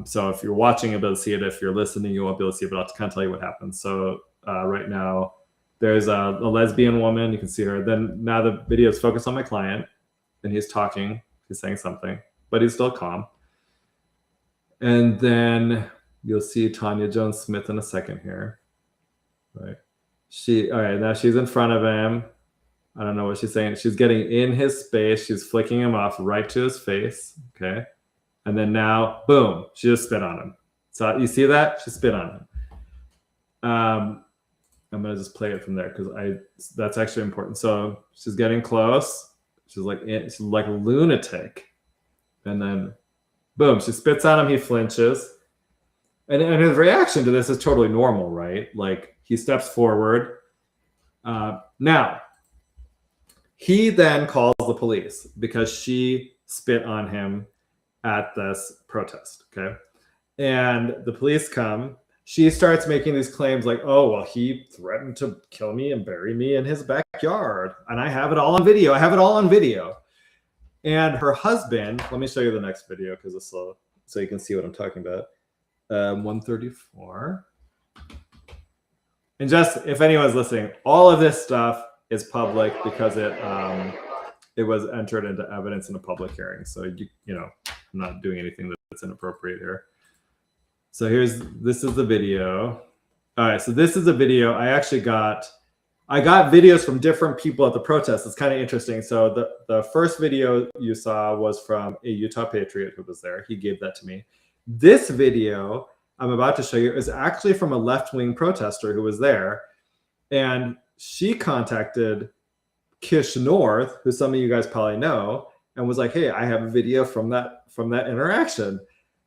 B: So if you're watching, you'll be able to see it. If you're listening, you won't be able to see it, but I'll kind of tell you what happened. So right now, there's a lesbian woman. You can see her. Then now the video is focused on my client, and he's talking. He's saying something, but he's still calm. And then you'll see Tanya Jones-Smith in a second here, right? All right, now she's in front of him. I don't know what she's saying. She's getting in his space. She's flicking him off right to his face, okay? And then now, boom, she just spit on him. So you see that? She spit on him. I'm gonna just play it from there because that's actually important. So she's getting close. She's like a lunatic, and then boom, she spits on him. He flinches, and his reaction to this is totally normal, right? Like he steps forward. Now he then calls the police because she spit on him at this protest. Okay, and the police come. She starts making these claims like, oh, well, he threatened to kill me and bury me in his backyard. And I have it all on video. I have it all on video. And her husband, let me show you the next video because it's slow so you can see what I'm talking about. 134. And just if anyone's listening, all of this stuff is public because it was entered into evidence in a public hearing. So, you know, I'm not doing anything that's inappropriate here. So this is the video. All right, so this is a video I got videos from different people at the protest. It's kind of interesting. So the first video you saw was from a Utah Patriot who was there. He gave that to me. This video I'm about to show you is actually from a left-wing protester who was there. And she contacted Kish North, who some of you guys probably know, and was like, hey, I have a video from that interaction.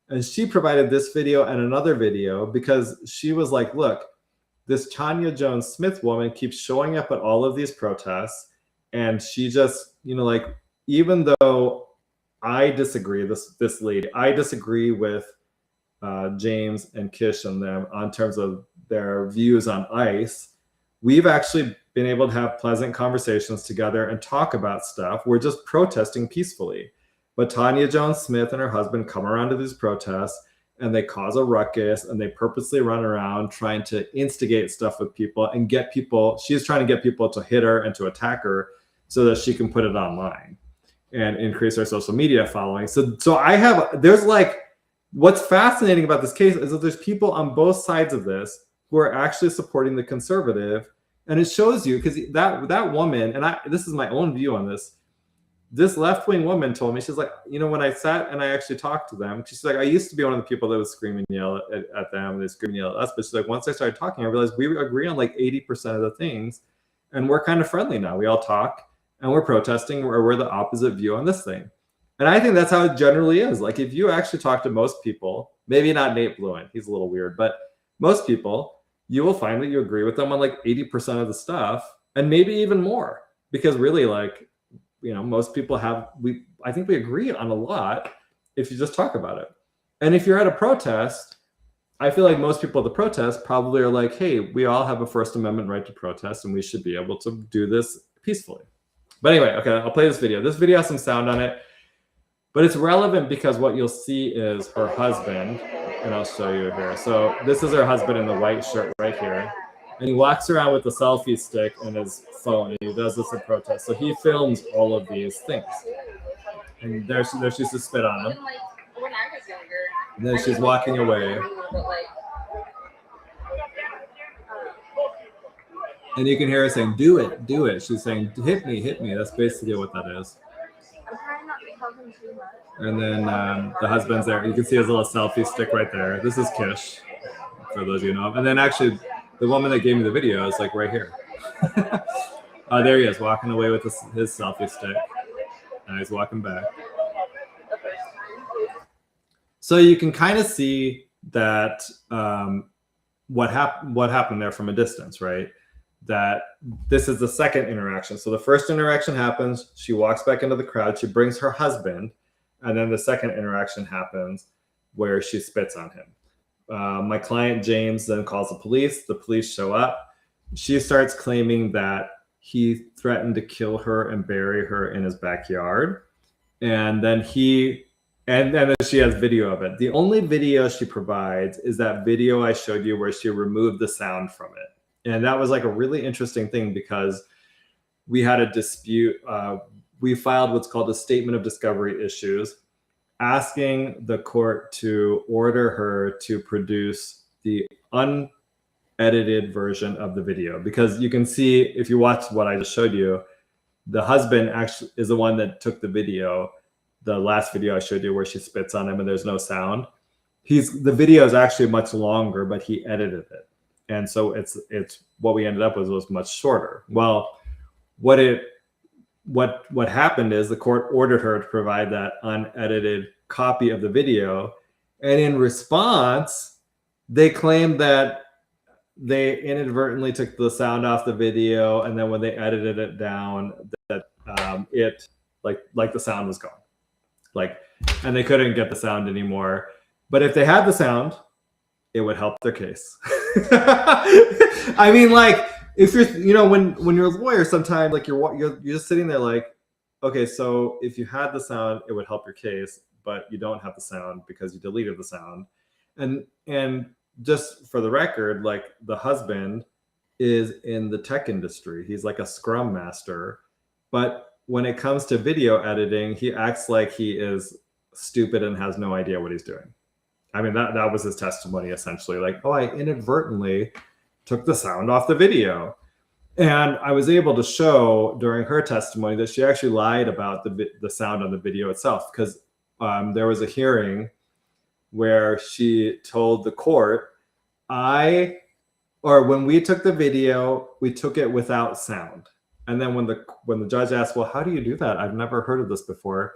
B: And she provided this video and another video because she was like, look, this Tanya Jones Smith woman keeps showing up at all of these protests. And she just, you know, like, even though I disagree, this lady, I disagree with James and Kish and them on terms of their views on ICE. We've actually been able to have pleasant conversations together and talk about stuff. We're just protesting peacefully. But Tanya Jones Smith and her husband come around to these protests and they cause a ruckus and they purposely run around trying to instigate stuff with people and get people. She's trying to get people to hit her and to attack her so that she can put it online and increase her social media following. So there's like, what's fascinating about this case is that there's people on both sides of this who are actually supporting the conservative. And it shows you because that woman, and this is my own view on this. This left-wing woman told me, she's like, you know, when I sat and I actually talked to them, she's like, I used to be one of the people that would scream and yell at them, and they scream and yell at us. But she's like, once I started talking, I realized we agree on like 80% of the things, and we're kind of friendly now. We all talk, and we're protesting, or we're the opposite view on this thing. And I think that's how it generally is. Like, if you actually talk to most people, maybe not Nate Bluen, he's a little weird, but most people, you will find that you agree with them on like 80% of the stuff, and maybe even more, because really, like, you know, most people I think we agree on a lot if you just talk about it. And if you're at a protest, I feel like most people at the protest probably are like, hey, we all have a First Amendment right to protest and we should be able to do this peacefully. But anyway, okay, I'll play this video. This video has some sound on it, but it's relevant because what you'll see is her husband, and I'll show you here. So this is her husband in the white shirt right here. And he walks around with a selfie stick and his phone, and he does this at protest. So he films all of these things. And there she used to spit on him. And then she's walking away. And you can hear her saying, do it, do it. She's saying, hit me, hit me. That's basically what that is. And then the husband's there. You can see his little selfie stick right there. This is Kish, for those of you who know. And then actually, the woman that gave me the video is like right here. There he is, walking away with his selfie stick. And he's walking back. So you can kind of see that what happened there from a distance, right? That this is the second interaction. So the first interaction happens, she walks back into the crowd, she brings her husband, and then the second interaction happens where she spits on him. My client James then calls the police show up. She starts claiming that he threatened to kill her and bury her in his backyard. And then she has video of it. The only video she provides is that video I showed you where she removed the sound from it. And that was like a really interesting thing because we had a dispute. We filed what's called a statement of discovery issues, asking the court to order her to produce the unedited version of the video. Because you can see, if you watch what I just showed you, the husband actually is the one that took the video, the last video I showed you where she spits on him and there's no sound. The video is actually much longer, but he edited it. and so it's what we ended up with was much shorter. Well, what happened is the court ordered her to provide that unedited copy of the video, and in response, they claimed that they inadvertently took the sound off the video, and then when they edited it down, that it like the sound was gone, and they couldn't get the sound anymore. But if they had the sound, it would help their case. I mean, like, if you're, when you're a lawyer, sometimes like you're just sitting there like, okay, so if you had the sound, it would help your case, but you don't have the sound because you deleted the sound, and just for the record, like, the husband is in the tech industry. He's like a scrum master, but when it comes to video editing, he acts like he is stupid and has no idea what he's doing. I mean, that was his testimony, essentially. Like, oh, I inadvertently took the sound off the video. And I was able to show during her testimony that she actually lied about the sound on the video itself, because there was a hearing where she told the court, when we took the video, we took it without sound. And then when the judge asked, well, how do you do that? I've never heard of this before.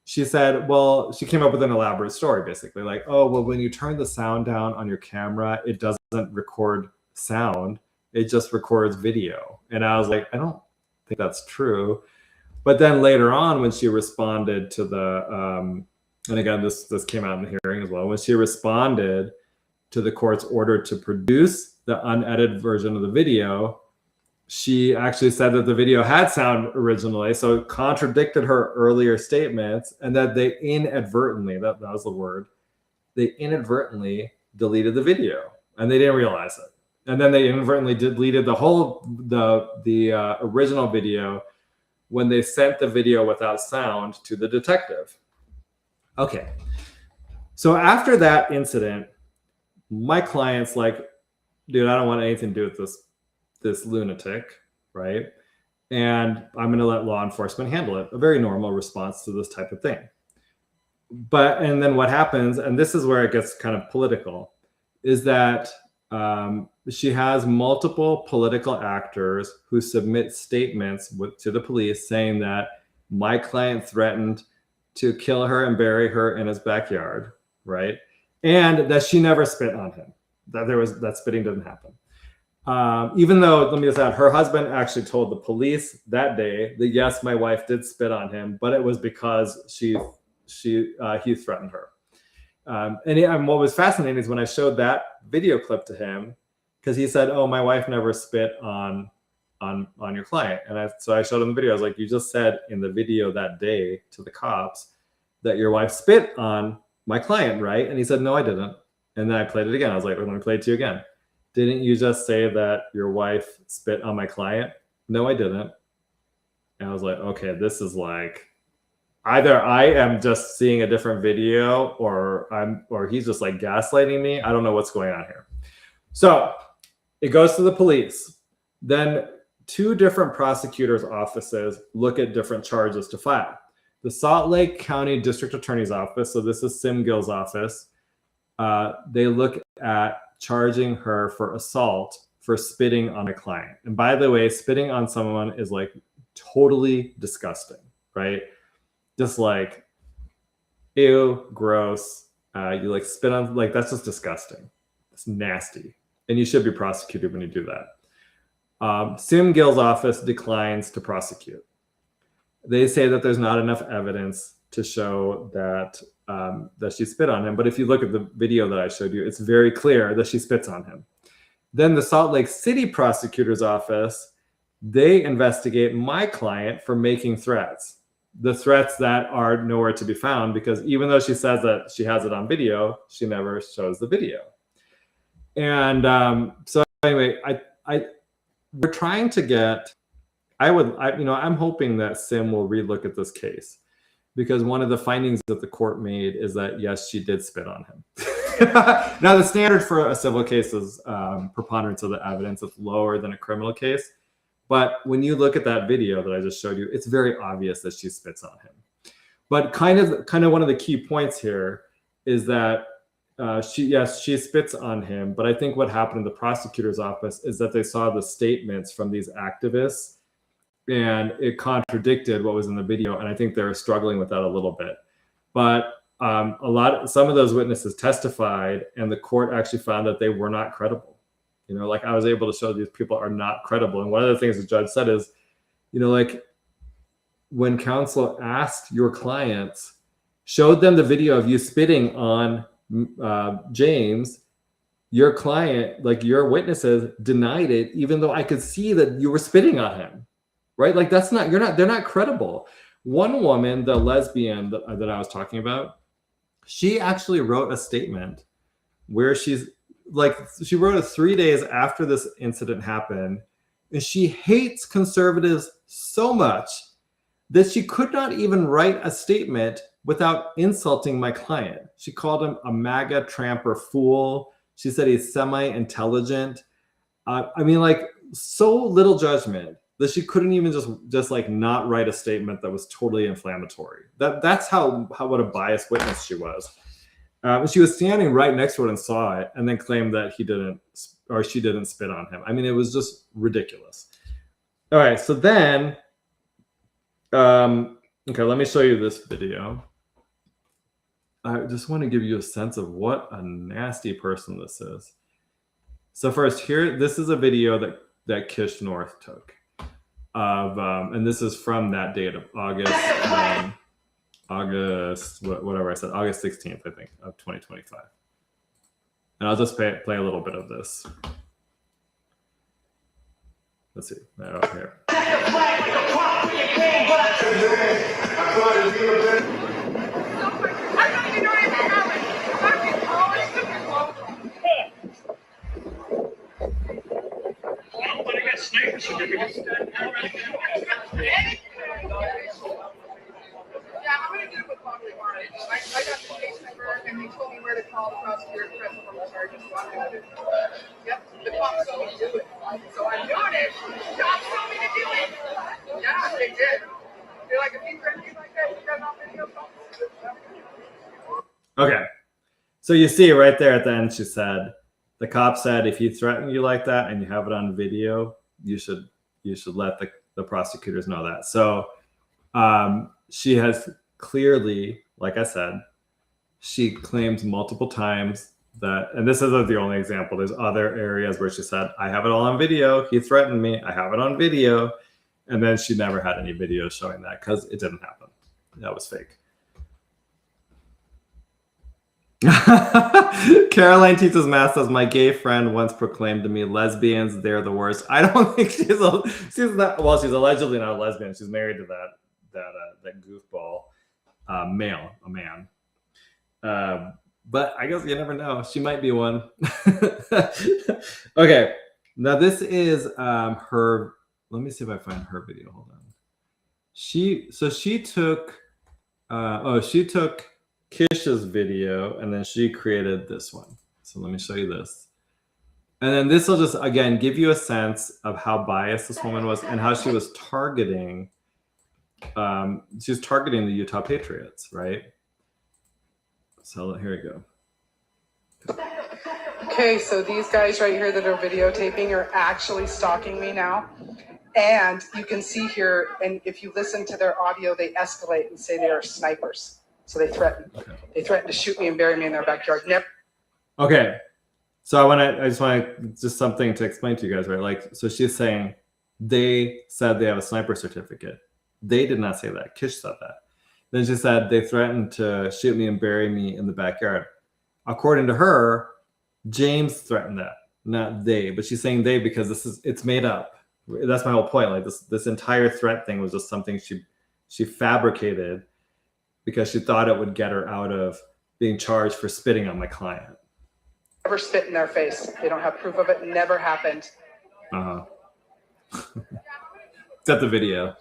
B: She said, well, she came up with an elaborate story, basically, like, oh, well, when you turn the sound down on your camera, it doesn't record sound. It just records video. And I was like, I don't think that's true. But then later on, when she responded to the, and again, this came out in the hearing as well, when she responded to the court's order to produce the unedited version of the video, she actually said that the video had sound originally, so it contradicted her earlier statements, and that they inadvertently, that was the word, they inadvertently deleted the video, and they didn't realize it. And then they inadvertently deleted the original video when they sent the video without sound to the detective. Okay, so after that incident, my client's like, dude, I don't want anything to do with this lunatic, right? And I'm going to let law enforcement handle it. A very normal response to this type of thing. And then what happens, and this is where it gets kind of political, is that she has multiple political actors who submit statements to the police saying that my client threatened to kill her and bury her in his backyard, right? And that she never spit on him, that spitting didn't happen. Even though, let me just add, her husband actually told the police that day that yes, my wife did spit on him, but it was because he threatened her. And what was fascinating is when I showed that video clip to him, because he said, "Oh, my wife never spit on your client," and so I showed him the video. I was like, "You just said in the video that day to the cops that your wife spit on my client, right?" And he said, "No, I didn't." And then I played it again. I was like, "Let me play it to you again. Didn't you just say that your wife spit on my client?" "No, I didn't." And I was like, okay, this is like, either I am just seeing a different video or he's just like gaslighting me. I don't know what's going on here. So it goes to the police. Then 2 different prosecutors' offices look at different charges to file. The Salt Lake County District Attorney's Office, so this is Sim Gill's office, they look at charging her for assault for spitting on a client. And by the way, spitting on someone is like totally disgusting, right? Just like, ew, gross. You like spit on, like, that's just disgusting. It's nasty. And you should be prosecuted when you do that. Sim Gill's office declines to prosecute. They say that there's not enough evidence to show that she spit on him. But if you look at the video that I showed you, it's very clear that she spits on him. Then the Salt Lake City prosecutor's office, they investigate my client for making threats. The threats that are nowhere to be found, because even though she says that she has it on video, she never shows the video. And so anyway, we're trying to get, I'm hoping that Sim will relook at this case, because one of the findings that the court made is that, yes, she did spit on him. Now, the standard for a civil case is preponderance of the evidence. It's lower than a criminal case. But when you look at that video that I just showed you, it's very obvious that she spits on him. But kind of one of the key points here is that she spits on him. But I think what happened in the prosecutor's office is that they saw the statements from these activists, and it contradicted what was in the video. And I think they were struggling with that a little bit. But some of those witnesses testified, and the court actually found that they were not credible. You know, like I was able to show these people are not credible. And one of the things the judge said is, you know, like when counsel asked your clients, showed them the video of you spitting on James, your client, like your witnesses, denied it, even though I could see that you were spitting on him, right? Like they're not credible. One woman, the lesbian that I was talking about, she actually wrote a statement where she wrote it 3 days after this incident happened, and she hates conservatives so much that she could not even write a statement without insulting my client. She called him a MAGA tramper fool. She said he's semi-intelligent. I mean, like, so little judgment that she couldn't even just like not write a statement that was totally inflammatory. That's how what a biased witness she was. She was standing right next to it and saw it, and then claimed that she didn't spit on him. I mean, it was just ridiculous. All right, so then, okay, let me show you this video. I just want to give you a sense of what a nasty person this is. So first, this is a video that Kish North took of, and this is from that date of August 16th, I think, of 2025. And I'll just play a little bit of this. Let's see, right out here.
J: I'm gonna get it with Bob Lamar. I got the case number, and they told me where to call the prosecutor to press from the charges. So I'm gonna do it. Yep, the cops told me to do it. So I'm doing it. Cops told me to do it. Yeah, they did. They're like, if you threaten me like that, you got it on video.
B: Okay, so you see right there at the end, she said, the cop said, if he threatened you like that and you have it on video, you should let the prosecutors know that. So she has clearly, like I said, she claims multiple times that, and this isn't the only example, there's other areas where she said, I have it all on video, he threatened me, I have it on video, and then she never had any video showing that because it didn't happen. That was fake. Caroline teaches math says, my gay friend once proclaimed to me, lesbians, they're the worst. I don't think she's allegedly not a lesbian. She's married to that goofball a man. But I guess you never know. She might be one. Okay, now this is her. Let me see if I find her video. Hold on. She took Kish's video, and then she created this one. So let me show you this. And then this will just, again, give you a sense of how biased this woman was and how she was targeting, the Utah Patriots, right? So here we go.
J: Okay, so these guys right here that are videotaping are actually stalking me now. And you can see here, and if you listen to their audio, they escalate and say they are snipers. So they threaten. Okay. They threaten to shoot me and bury me in their backyard.
B: Okay. So I just want something to explain to you guys, right? Like, so she's saying they said they have a sniper certificate. They did not say that. Kish said that. Then she said they threatened to shoot me and bury me in the backyard. According to her, James threatened that, not they. But she's saying they because it's made up. That's my whole point. Like this entire threat thing was just something she fabricated because she thought it would get her out of being charged for spitting on my client.
J: Never spit in their face. They don't have proof of it. Never happened.
B: Uh-huh. Except the video.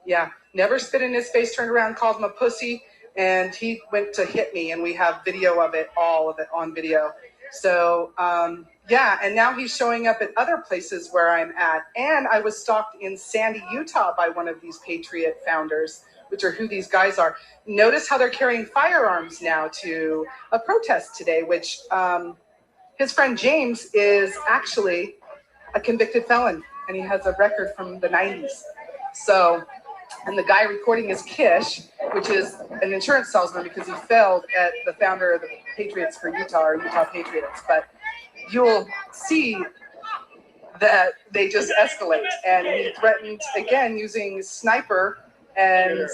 J: Yeah, never spit in his face, turned around, called him a pussy, and he went to hit me, and we have video of it, all of it on video. So, yeah, and now he's showing up at other places where I'm at. And I was stalked in Sandy, Utah by one of these Patriot founders which are who these guys are. Notice how they're carrying firearms now to a protest today, which his friend James is actually a convicted felon, and he has a record from the 90s. So, and the guy recording is Kish, which is an insurance salesman because he failed at the founder of the Patriots for Utah, or Utah Patriots. But you'll see that they just escalate, and he threatened again using sniper and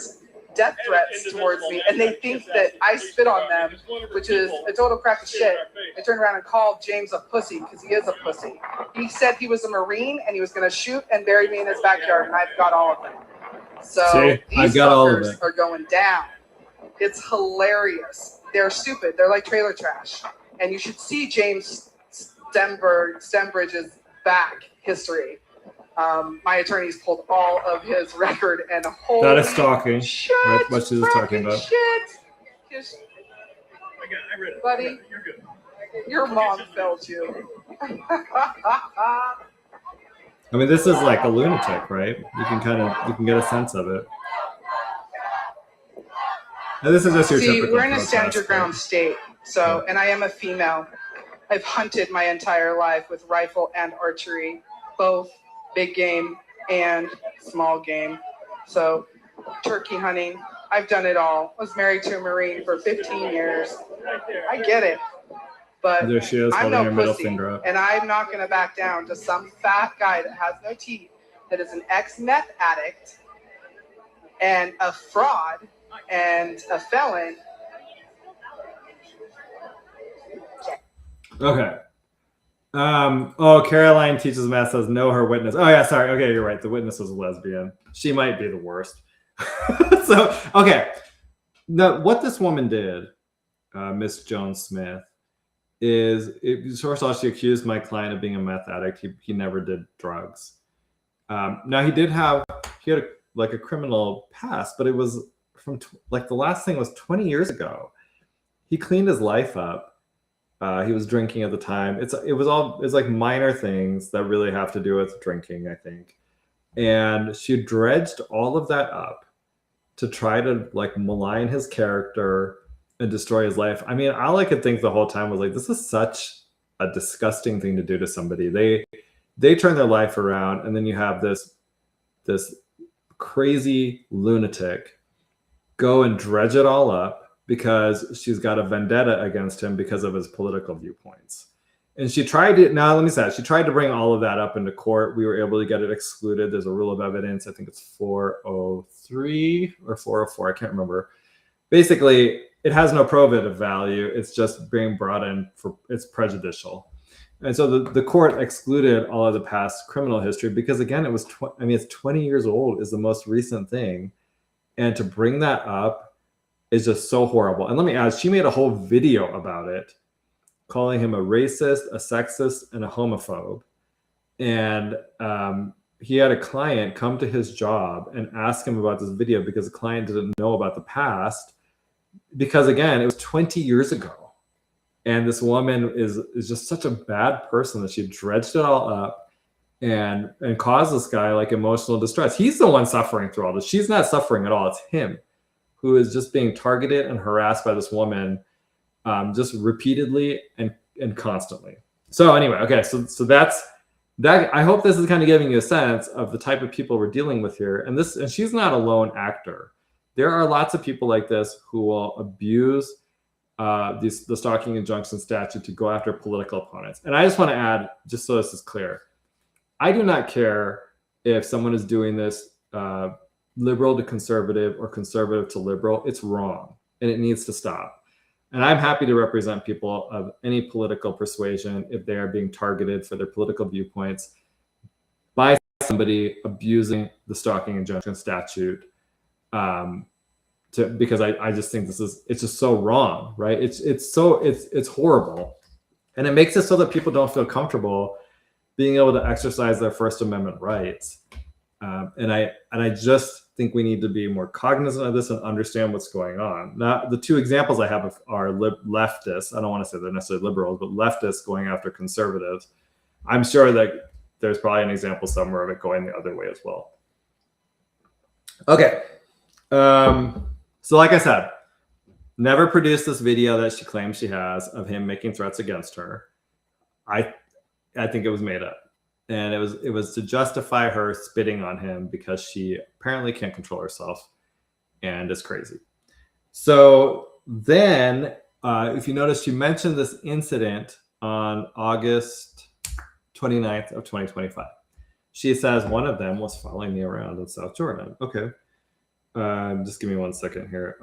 J: death threats towards me, and they think that I spit on them, which is a total crack of shit. I turned around and called James a pussy because he is a pussy. He said he was a Marine and he was going to shoot and bury me in his backyard, and I've got all of them. So
B: See,
J: these
B: I've got all of
J: fuckers
B: it.
J: are going down. It's hilarious. They're stupid. They're like trailer trash. And you should see James Stembridge's back history. My attorneys pulled all of his record, and holy
B: That is stalking.
J: shit,
B: Right, what she was talking about.
J: Shit. Just,
I: I read it.
J: buddy,
I: You're good.
J: your mom failed you.
B: I mean, this is like a lunatic, right? You can get a sense of it. And this is just your
J: See,
B: typical
J: we're in a
B: protest,
J: stand your ground
B: right?
J: state. So, and I am a female. I've hunted my entire life with rifle and archery, both big game and small game. So, turkey hunting, I've done it all. I was married to a Marine for 15 years. I get it. But
B: There she is,
J: I'm
B: holding
J: no
B: her middle
J: pussy,
B: finger up.
J: and I'm not going to back down to some fat guy that has no teeth, that is an ex-meth addict and a fraud and a felon.
B: Okay. Caroline teaches math, says no, her witness. Oh yeah, sorry. Okay, you're right. The witness was a lesbian. She might be the worst. So, okay. Now, what this woman did, Miss Jones Smith, is first of all, she accused my client of being a meth addict. He never did drugs. Now he had a criminal past, but it was from the last thing was 20 years ago. He cleaned his life up. He was drinking at the time. It's like minor things that really have to do with drinking, I think. And she dredged all of that up to try to malign his character and destroy his life. I mean, all I could think the whole time was this is such a disgusting thing to do to somebody. They turn their life around, and then you have this crazy lunatic go and dredge it all up because she's got a vendetta against him because of his political viewpoints. And she tried to bring all of that up into court. We were able to get it excluded. There's a rule of evidence. I think it's 403 or 404. I can't remember. Basically, it has no probative value. It's just being brought in it's prejudicial. And so the court excluded all of the past criminal history because, again, it's 20 years old is the most recent thing. And to bring that up is just so horrible. And let me add, she made a whole video about it, calling him a racist, a sexist, and a homophobe. And he had a client come to his job and ask him about this video because the client didn't know about the past. Because, again, it was 20 years ago. And this woman is just such a bad person that she dredged it all up and caused this guy emotional distress. He's the one suffering through all this. She's not suffering at all. It's him who is just being targeted and harassed by this woman just repeatedly and constantly. So anyway, okay, so that's that. I hope this is kind of giving you a sense of the type of people we're dealing with here. And she's not a lone actor. There are lots of people like this who will abuse the stalking injunction statute to go after political opponents. And I just want to add, just so this is clear, I do not care if someone is doing this liberal to conservative or conservative to liberal. It's wrong and it needs to stop. And I'm happy to represent people of any political persuasion if they are being targeted for their political viewpoints by somebody abusing the stalking injunction statute. Because I just think it's just so wrong, right? It's horrible. And it makes it so that people don't feel comfortable being able to exercise their First Amendment rights. And I just think we need to be more cognizant of this and understand what's going on. Now, the two examples I have are leftists. I don't want to say they're necessarily liberals, but leftists going after conservatives. I'm sure that there's probably an example somewhere of it going the other way as well. Okay. So like I said, never produced this video that she claims she has of him making threats against her. I think it was made up. And it was to justify her spitting on him because she apparently can't control herself and is crazy. So then, if you notice, she mentioned this incident on August 29th of 2025. She says one of them was following me around in South Jordan. Okay. Just give me 1 second here.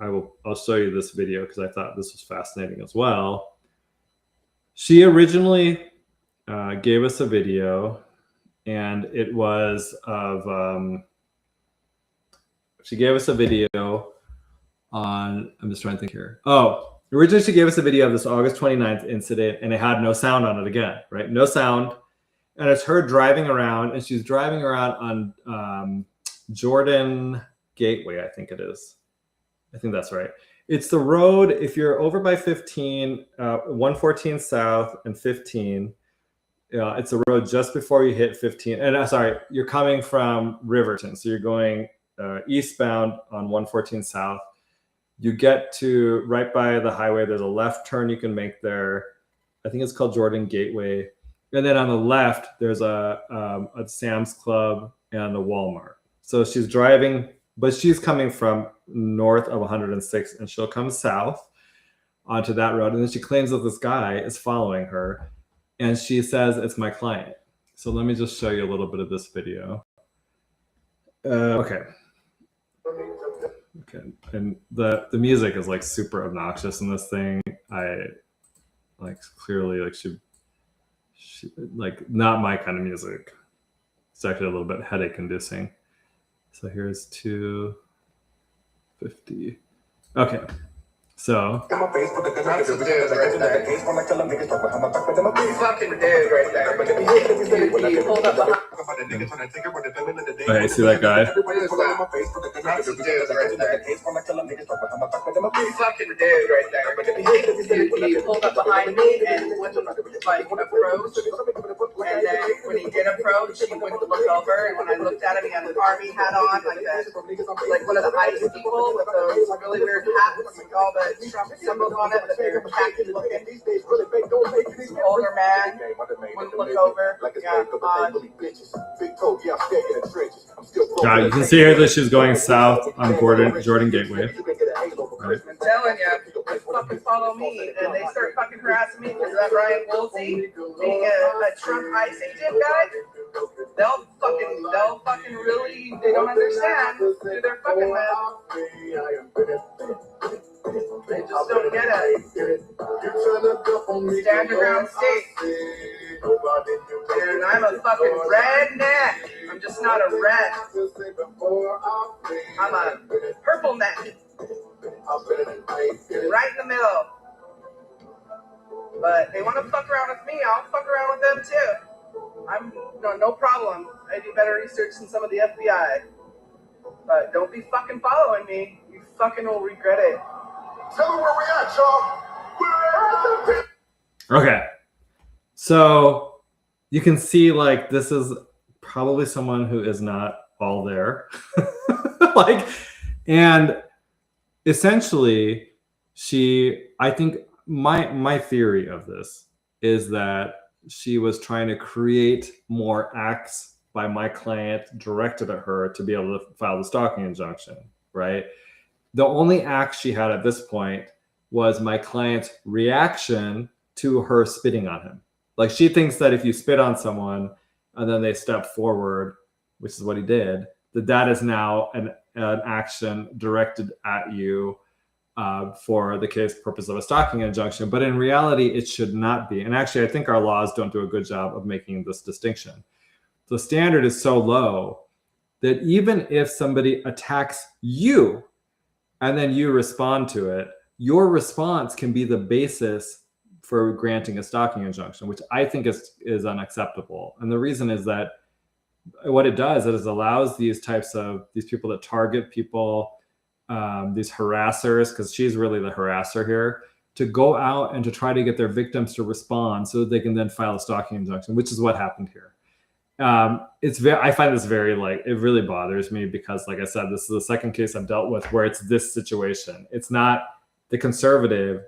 B: I'll show you this video because I thought this was fascinating as well. She originally gave us a video, and it was of she gave us a video on, I'm just trying to think here. Oh, originally she gave us a video of this August 29th incident, and it had no sound on it again, right? No sound. And it's her driving around, and she's driving around on Jordan Gateway, I think it is. I think that's right. It's the road, if you're over by 15, 114 South and 15, it's the road just before you hit 15. And sorry, you're coming from Riverton. So you're going eastbound on 114 South. You get to right by the highway. There's a left turn you can make there. I think it's called Jordan Gateway. And then on the left, there's a Sam's Club and a Walmart. So she's driving, but she's coming from north of 106, and she'll come south onto that road. And then she claims that this guy is following her, and she says it's my client. So let me just show you a little bit of this video. Okay. And the music is like super obnoxious in this thing. I like clearly like she like not my kind of music. It's actually a little bit headache inducing. So here's 250. Okay. So
J: That's a dude right there. Fucking dude right there. He pulled up behind.
B: okay, see that guy?
J: That's a dude right there. Fucking dude right there. He pulled up behind me and went to like approach. And then when he did approach, he went to look over. And when I looked at him, he had an army hat on, like that, like one of the ICE people with those really weird hats with all the Trump symbols on it, but they're khaki looking. Older man, wouldn't look over. Yeah,
B: You can see here that she's going south on Jordan Gateway. Right.
J: I'm telling you, they fucking follow me, and they start fucking harassing me because that Ryan Woolsey being a Trump ICE agent guy. They'll fucking really, they don't understand who they're fucking with. They just don't get it. Stand your ground state. And I'm a fucking redneck. I'm just not a red. I'm a purple neck. Right in the middle. But they want to fuck around with me. I'll fuck around with them too. I'm no problem. I do better research than some of the FBI. But don't be fucking following me. You fucking will regret it. Tell me where we at, y'all.
B: Okay. So you can see like this is probably someone who is not all there. Like, and essentially I think my theory of this is that she was trying to create more acts by my client directed at her to be able to file the stalking injunction, right? The only act she had at this point was my client's reaction to her spitting on him. Like she thinks that if you spit on someone and then they step forward, which is what he did, that is now an action directed at you for the case purpose of a stalking injunction. But in reality, it should not be. And actually, I think our laws don't do a good job of making this distinction. The standard is so low that even if somebody attacks you and then you respond to it, your response can be the basis for granting a stalking injunction, which I think is unacceptable. And the reason is that what it does is it allows these people that target people, these harassers, because she's really the harasser here, to go out and to try to get their victims to respond so that they can then file a stalking injunction, which is what happened here. I find this very like, it really bothers me because, like I said, this is the second case I've dealt with where it's this situation. It's not the conservative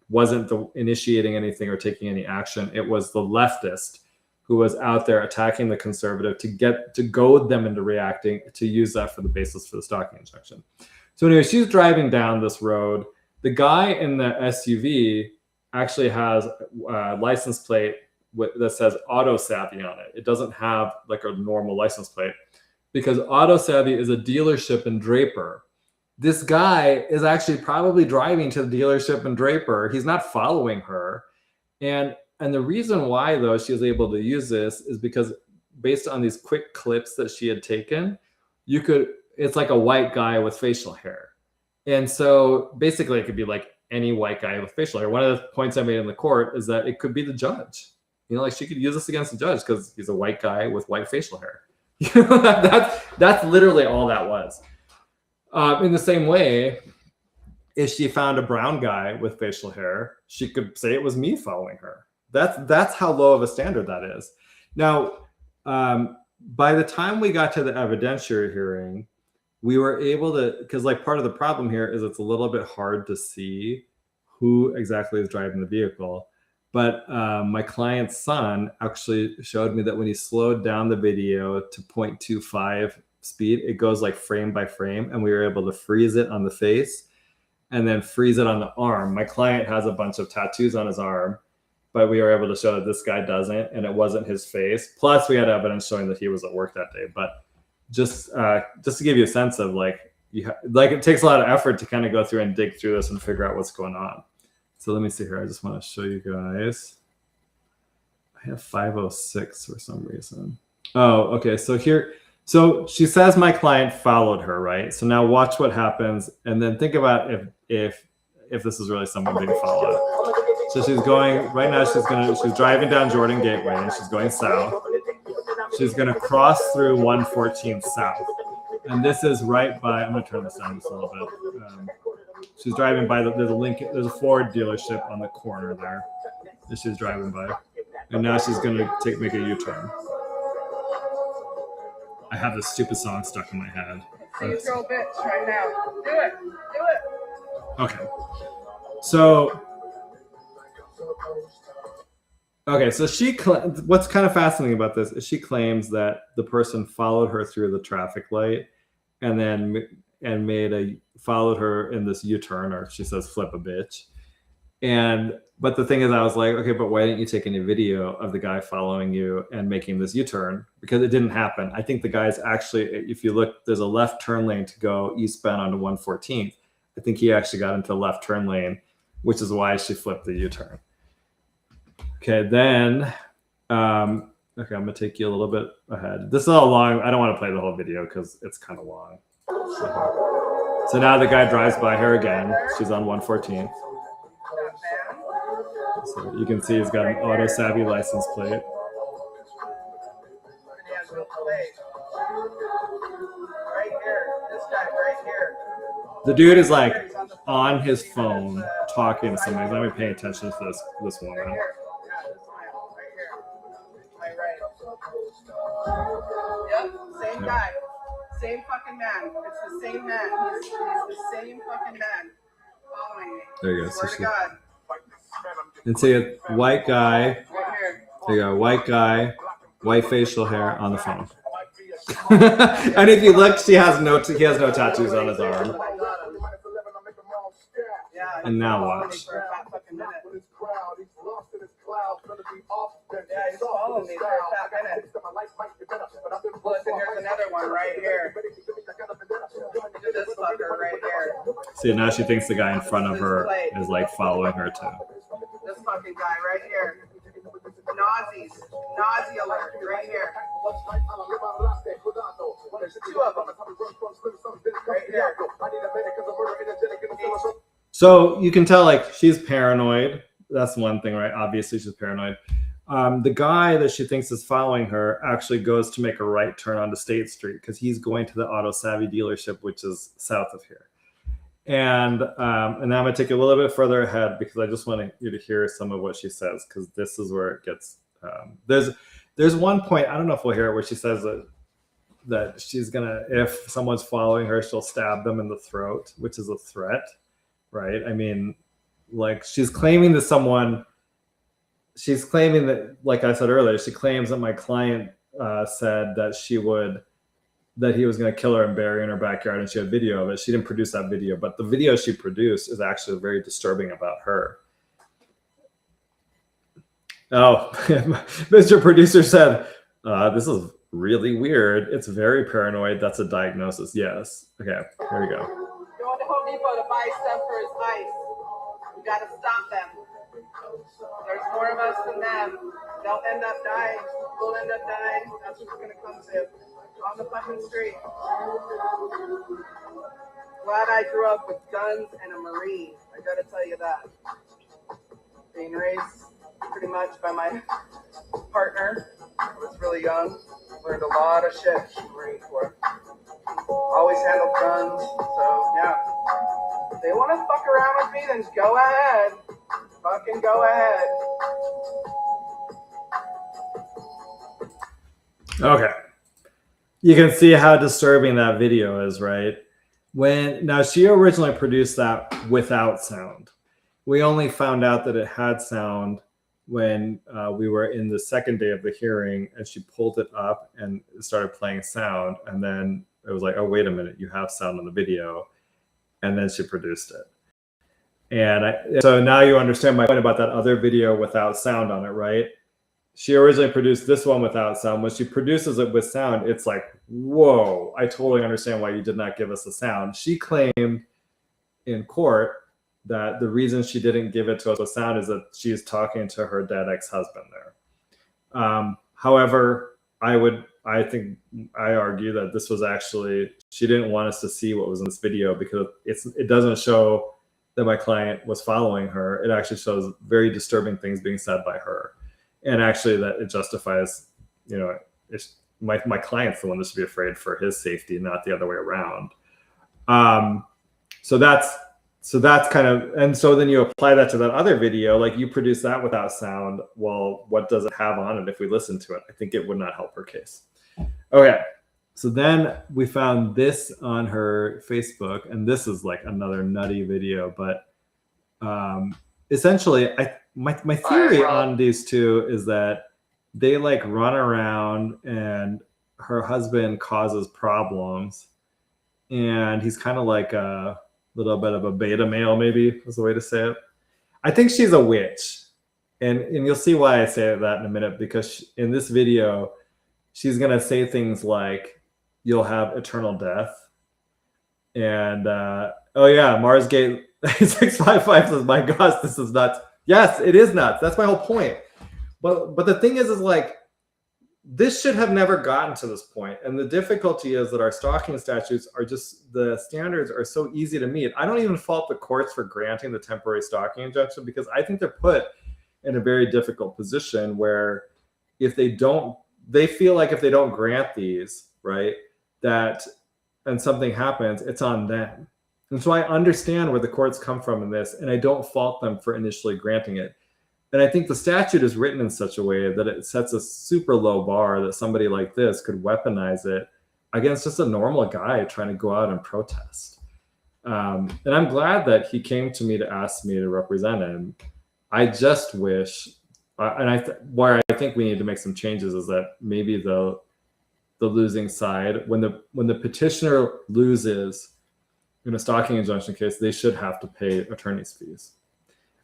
B: wasn't initiating anything or taking any action. It was the leftist who was out there attacking the conservative to goad them into reacting, to use that for the basis for the stalking injection. So anyway, she's driving down this road. The guy in the SUV actually has a license plate that says Auto Savvy on it. It doesn't have like a normal license plate because Auto Savvy is a dealership in Draper. This guy is actually probably driving to the dealership in Draper. He's not following her. And the reason why, though, she was able to use this is because based on these quick clips that she had taken, it's like a white guy with facial hair. And so basically it could be like any white guy with facial hair. One of the points I made in the court is that it could be the judge. You know, like she could use this against the judge because he's a white guy with white facial hair. You know, that's literally all that was. In the same way, if she found a brown guy with facial hair, she could say it was me following her. That's how low of a standard that is. Now, by the time we got to the evidentiary hearing, we were able to, because like part of the problem here is it's a little bit hard to see who exactly is driving the vehicle. But my client's son actually showed me that when he slowed down the video to 0.25 speed, it goes like frame by frame, and we were able to freeze it on the face and then freeze it on the arm. My client has a bunch of tattoos on his arm, but we were able to show that this guy doesn't, and it wasn't his face. Plus, we had evidence showing that he was at work that day. But just to give you a sense of like, it takes a lot of effort to kind of go through and dig through this and figure out what's going on. So let me see here. I just want to show you guys. I have 506 for some reason. Oh, okay. So here, so she says my client followed her, right? So now watch what happens, and then think about if this is really someone being followed. So she's going right now. She's driving down Jordan Gateway, and she's going south. She's gonna cross through 114 South, and this is right by. I'm gonna turn this down just a little bit. She's driving by there's a Ford dealership on the corner there that she's driving by. And now she's gonna make a U-turn. I have this stupid song stuck in my head.
J: See you throw a bitch right now. Do it. Do it.
B: Okay. So what's kind of fascinating about this is she claims that the person followed her through the traffic light and then followed her in this U-turn, or she says flip a bitch. But the thing is, I was like, okay, but why didn't you take any video of the guy following you and making this U-turn? Because it didn't happen. I think the guy's actually, if you look, there's a left turn lane to go eastbound onto 114th. I think he actually got into the left turn lane, which is why she flipped the U-turn. Okay, then, okay, I'm gonna take you a little bit ahead. This is all long. I don't want to play the whole video because it's kind of long. So now the guy drives by her again. She's on 114th. So you can see he's got an Auto Savvy license plate. The dude is like on his phone talking to somebody. He's not even paying attention to this woman.
J: Yep, same guy. Same fucking man. It's the same man. He's the same fucking man following me.
B: There you go.
J: Swear to God.
B: And see a white guy.
J: Right here.
B: There you go. White guy, white facial hair on the phone. And if you look, he has no tattoos on his arm. And now watch.
J: Yeah, he's following me for a fat minute. Look, and here's another one right here. Look at this fucker right here.
B: See, now she thinks the guy in front of her is like following her too.
J: This fucking guy right here. Nausea alert right here. There's two of them. Right here.
B: So you can tell like she's paranoid. That's one thing, right? Obviously she's paranoid. The guy that she thinks is following her actually goes to make a right turn onto State Street because he's going to the Auto Savvy dealership, which is south of here. And now I'm going to take you a little bit further ahead because I just want you to hear some of what she says because this is where it gets There's one point, I don't know if we'll hear it, where she says that she's gonna, if someone's following her, she'll stab them in the throat, which is a threat, right? I mean, like, she's claiming that like I said earlier, she claims that my client said that he was going to kill her and bury her in her backyard, and she had video of it. She didn't produce that video, but the video she produced is actually very disturbing about her. Oh, Mr. Producer said, this is really weird. It's very paranoid. That's a diagnosis. Yes. Okay, here we go.
J: Going to Home Depot to buy stuff for his ice. You got to stop them. There's more of us than them. They'll end up dying. We'll end up dying. That's what it's going to come to. On the fucking street. Glad I grew up with guns and a Marine. I got to tell you that. Being raised pretty much by my partner. I was really young. Learned a lot of shit in the Marine Corps. Always handled guns. So, yeah. If they want to fuck around with me, then go ahead. Fucking go ahead.
B: Okay. You can see how disturbing that video is, right? Now, she originally produced that without sound. We only found out that it had sound when we were in the second day of the hearing, and she pulled it up and started playing sound. And then it was like, oh, wait a minute, you have sound on the video. And then she produced it. And so now you understand my point about that other video without sound on it, right? She originally produced this one without sound. When she produces it with sound, it's like, whoa, I totally understand why you did not give us the sound. She claimed in court that the reason she didn't give it to us with sound is that she is talking to her dead ex-husband there. However, I argue that this was actually, she didn't want us to see what was in this video because it doesn't show that my client was following her. It actually shows very disturbing things being said by her. And actually that it justifies, it's my client's the one that should be afraid for his safety, not the other way around. So that's kind of, and so then you apply that to that other video, like you produce that without sound. Well, what does it have on it if we listen to it? I think it would not help her case. Okay. So then we found this on her Facebook, and this is like another nutty video, but essentially my theory on these two is that they like run around and her husband causes problems, and he's kind of like a little bit of a beta male, maybe is the way to say it. I think she's a witch, and you'll see why I say that in a minute, because in this video she's gonna say things like, you'll have eternal death. And oh yeah, Marsgate 655 says, my gosh, this is nuts. Yes, it is nuts. That's my whole point. But the thing is like, this should have never gotten to this point. And the difficulty is that our stalking statutes are just, the standards are so easy to meet. I don't even fault the courts for granting the temporary stalking injunction, because I think they're put in a very difficult position where if they don't, they feel like if they don't grant these, right, and something happens, it's on them. And so I understand where the courts come from in this, and I don't fault them for initially granting it. And I think the statute is written in such a way that it sets a super low bar that somebody like this could weaponize it against just a normal guy trying to go out and protest. And I'm glad that he came to me to ask me to represent him. I just wish, where I think we need to make some changes is that maybe the losing side, when the petitioner loses in a stalking injunction case, they should have to pay attorney's fees.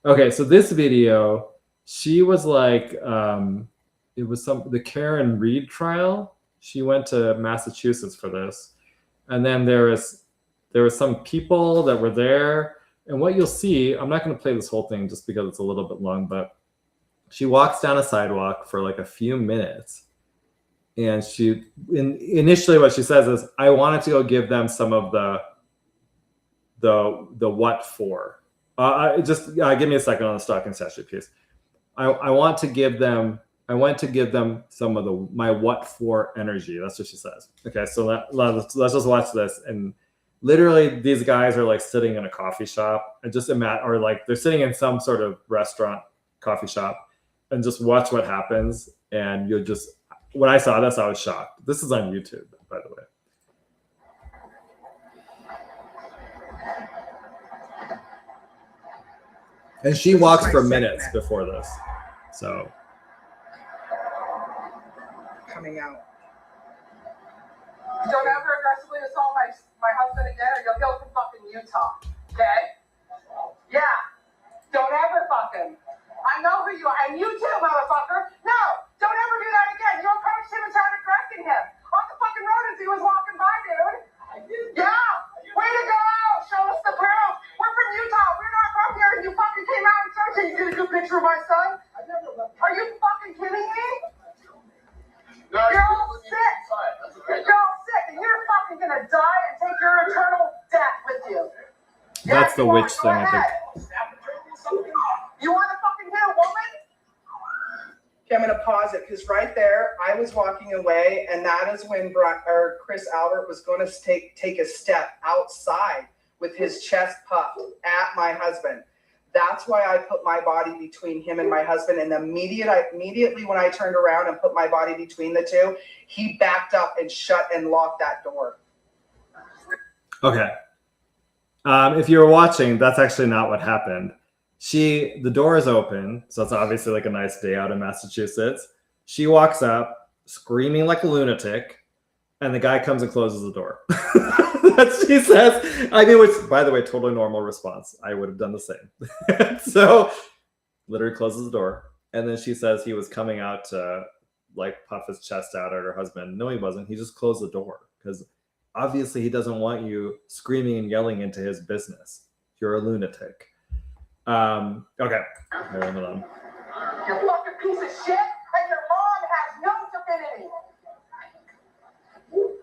B: Okay, so this video, she was like, it was the Karen Reed trial. She went to Massachusetts for this, and then there was some people that were there. And what you'll see, I'm not going to play this whole thing just because it's a little bit long, but she walks down a sidewalk for like a few minutes. And initially what she says is, I wanted to go give them some of the what for. Give me a second on the stalking statute piece. I went to give them some of my what for energy. That's what she says. Okay, so let's just watch this. And literally these guys are like sitting in a coffee shop, and or like they're sitting in some sort of restaurant, coffee shop, and just watch what happens. And when I saw this, I was shocked. This is on YouTube, by the way. And she walks for minutes before this. So
J: Coming out. Don't ever aggressively assault my husband again, or you'll go to fucking Utah. Okay? Yeah. Don't ever fucking. I know who you are, and you too, motherfucker. No, don't ever do that again. You approached him and started aggressing him on the fucking road as he was walking by, dude. I did. Yeah. Way to go. Show us the proof. We're from Utah. We're not from here. And you fucking came out and said, "Can you get a good picture of my son?" Are you fucking kidding me? No, you're all sick. You're all sick, and you're fucking gonna die and take your eternal death with you.
B: that's the witch thing, I think.
J: You want to fucking hit a woman? Okay, I'm gonna pause it because right there, I was walking away, and that is when Chris Albert was going to take a step outside with his chest puffed at my husband. That's why I put my body between him and my husband. And immediately when I turned around and put my body between the two, he backed up and shut and locked that door.
B: Okay. If you were watching, that's actually not what happened. The door is open, so it's obviously like a nice day out in Massachusetts. She walks up screaming like a lunatic, and the guy comes and closes the door. That's she says. I mean, which, by the way, totally normal response. I would have done the same. So, literally closes the door, and then she says he was coming out to like puff his chest out at her husband. No, he wasn't. He just closed the door because obviously he doesn't want you screaming and yelling into his business. You're a lunatic. Okay. Hold on.
J: You fucking piece of shit, and your mom has no divinity.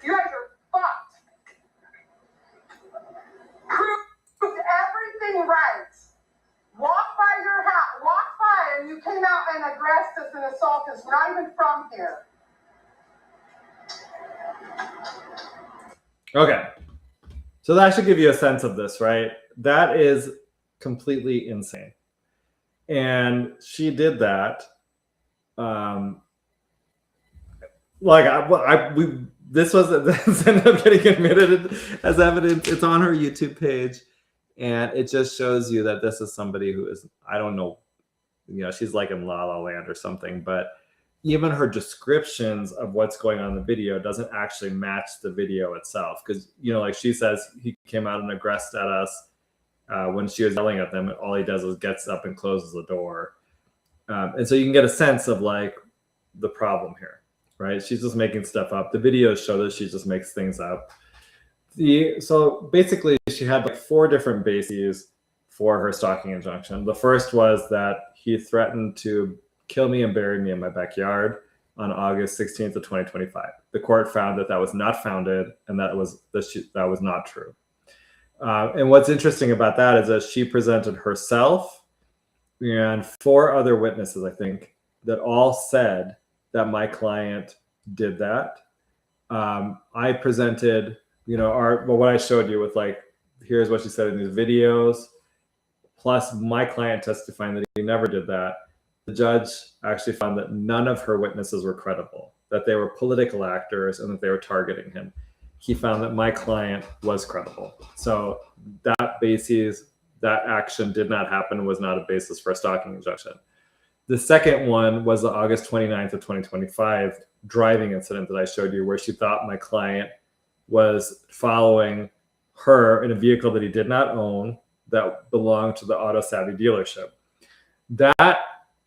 J: You guys are fucked. Proved everything right. Walk by your house, walk by, and you came out and aggressed us and assaulted us. We're not even from here.
B: Okay. So that should give you a sense of this, right? That is completely insane. And she did that. This ended up getting admitted as evidence. It's on her YouTube page. And it just shows you that this is somebody who is, I don't know, she's like in La La Land or something, but even her descriptions of what's going on in the video doesn't actually match the video itself. Because, like she says, he came out and aggressed at us when she was yelling at them. And all he does is gets up and closes the door. And so you can get a sense of like the problem here, right? She's just making stuff up. The videos show that she just makes things up. So basically she had like 4 different bases for her stalking injunction. The first was that he threatened to kill me and bury me in my backyard on August 16th of 2025. The court found that that was not founded and that was not true. And what's interesting about that is that she presented herself and 4 other witnesses, I think, that all said that my client did that. I presented, what I showed you with like, here's what she said in these videos, plus my client testifying that he never did that. The judge actually found that none of her witnesses were credible, that they were political actors and that they were targeting him. He found that my client was credible. So that action did not happen, was not a basis for a stalking injunction. The second one was the August 29th of 2025 driving incident that I showed you, where she thought my client was following her in a vehicle that he did not own that belonged to the Auto Savvy dealership. That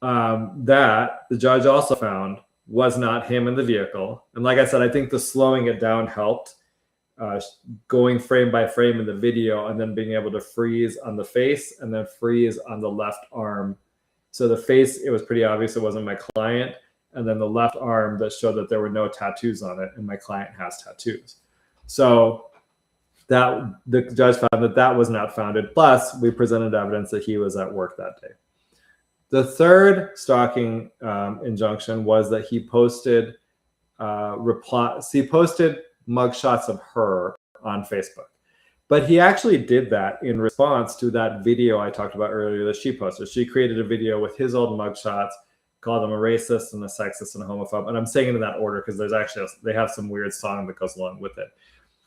B: the judge also found was not him in the vehicle. And like I said, I think the slowing it down helped, going frame by frame in the video and then being able to freeze on the face and then freeze on the left arm. So the face, it was pretty obvious it wasn't my client. And then the left arm that showed that there were no tattoos on it, and my client has tattoos. So that the judge found that that was not founded. Plus, we presented evidence that he was at work that day. The third stalking injunction was that he posted mugshots of her on Facebook. But he actually did that in response to that video I talked about earlier that she posted. She created a video with his old mugshots called him a racist and a sexist and a homophobe. And I'm saying it in that order because there's actually they have some weird song that goes along with it.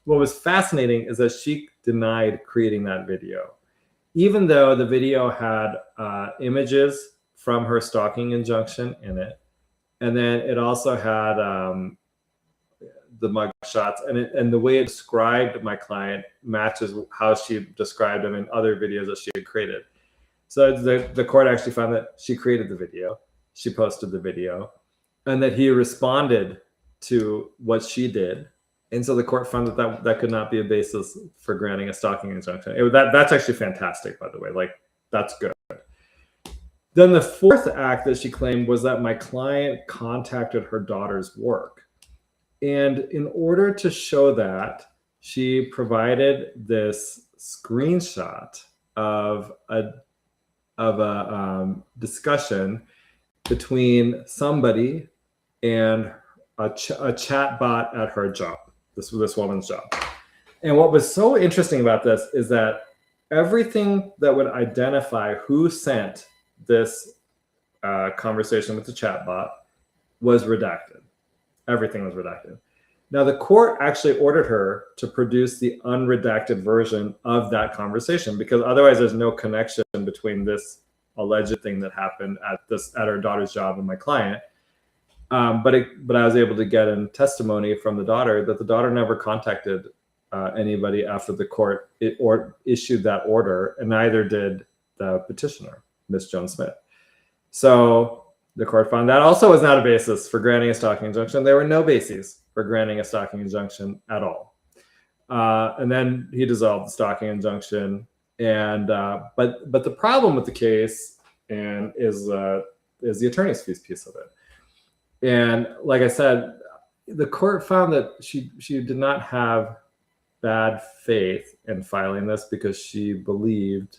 B: What was fascinating is that she denied creating that video, even though the video had images from her stalking injunction in it, and then it also had the mug shots, and the way it described my client matches how she described him in other videos that she had created. So the court actually found that she created the video, she posted the video, and that he responded to what she did. And so the court found that could not be a basis for granting a stalking injunction. That's actually fantastic, by the way. Like, that's good. Then the fourth act that she claimed was that my client contacted her daughter's work. And in order to show that, she provided this screenshot of a discussion between somebody and a chat bot at her job, this woman's job. And what was so interesting about this is that everything that would identify who sent this conversation with the chat bot was redacted. Everything was redacted. Now, the court actually ordered her to produce the unredacted version of that conversation, because otherwise there's no connection between this alleged thing that happened at her daughter's job and my client. But I was able to get in testimony from the daughter that the daughter never contacted anybody after the court issued that order, and neither did the petitioner, Ms. Jones-Smith. So the court found that also was not a basis for granting a stalking injunction. There were no bases for granting a stalking injunction at all. And then he dissolved the stalking injunction. And but the problem with the case is the attorney's fees piece of it. And like I said, the court found that she did not have bad faith in filing this because she believed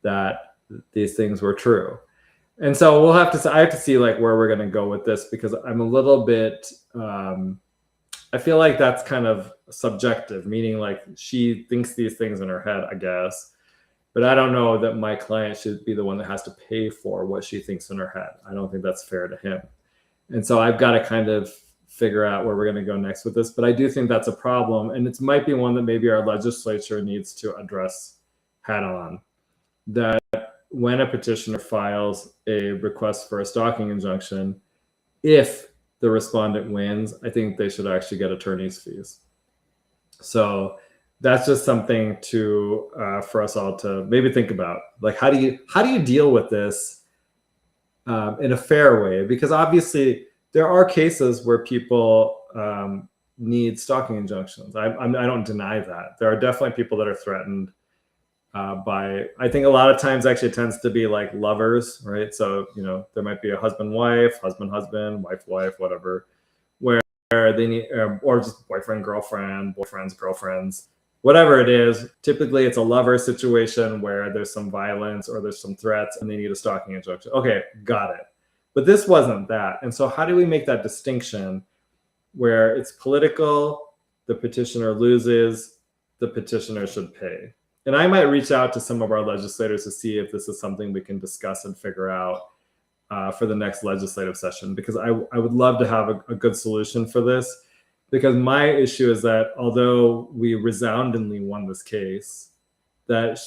B: that these things were true. And so I have to see like where we're going to go with this, because I'm a little bit, I feel like that's kind of subjective, meaning like she thinks these things in her head, I guess. But I don't know that my client should be the one that has to pay for what she thinks in her head. I don't think that's fair to him. And so I've got to kind of figure out where we're going to go next with this. But I do think that's a problem. And it might be one that maybe our legislature needs to address head on. That when a petitioner files a request for a stalking injunction, if the respondent wins, I think they should actually get attorney's fees. So that's just something to for us all to maybe think about. Like, how do you deal with this in a fair way? Because obviously there are cases where people need stalking injunctions. I don't deny that. There are definitely people that are threatened by, I think a lot of times actually it tends to be like lovers, right? So, you know, there might be a husband-wife, husband-husband, wife-wife, whatever, where they need, or just boyfriend-girlfriend, boyfriends-girlfriends, whatever it is. Typically it's a lover situation where there's some violence or there's some threats and they need a stalking injunction. Okay, got it. But this wasn't that. And so how do we make that distinction where it's political, the petitioner loses, the petitioner should pay? And I might reach out to some of our legislators to see if this is something we can discuss and figure out for the next legislative session, because I would love to have a good solution for this. Because my issue is that although we resoundingly won this case, that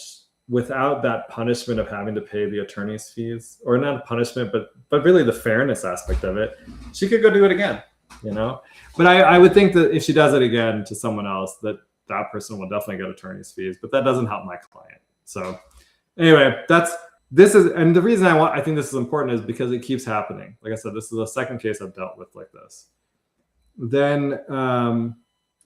B: without that punishment of having to pay the attorney's fees, or not punishment, but really the fairness aspect of it, she could go do it again, you know? But I would think that if she does it again to someone else, that person will definitely get attorney's fees, but that doesn't help my client. So anyway, and the reason I think this is important is because it keeps happening. Like I said, this is the second case I've dealt with like this. Then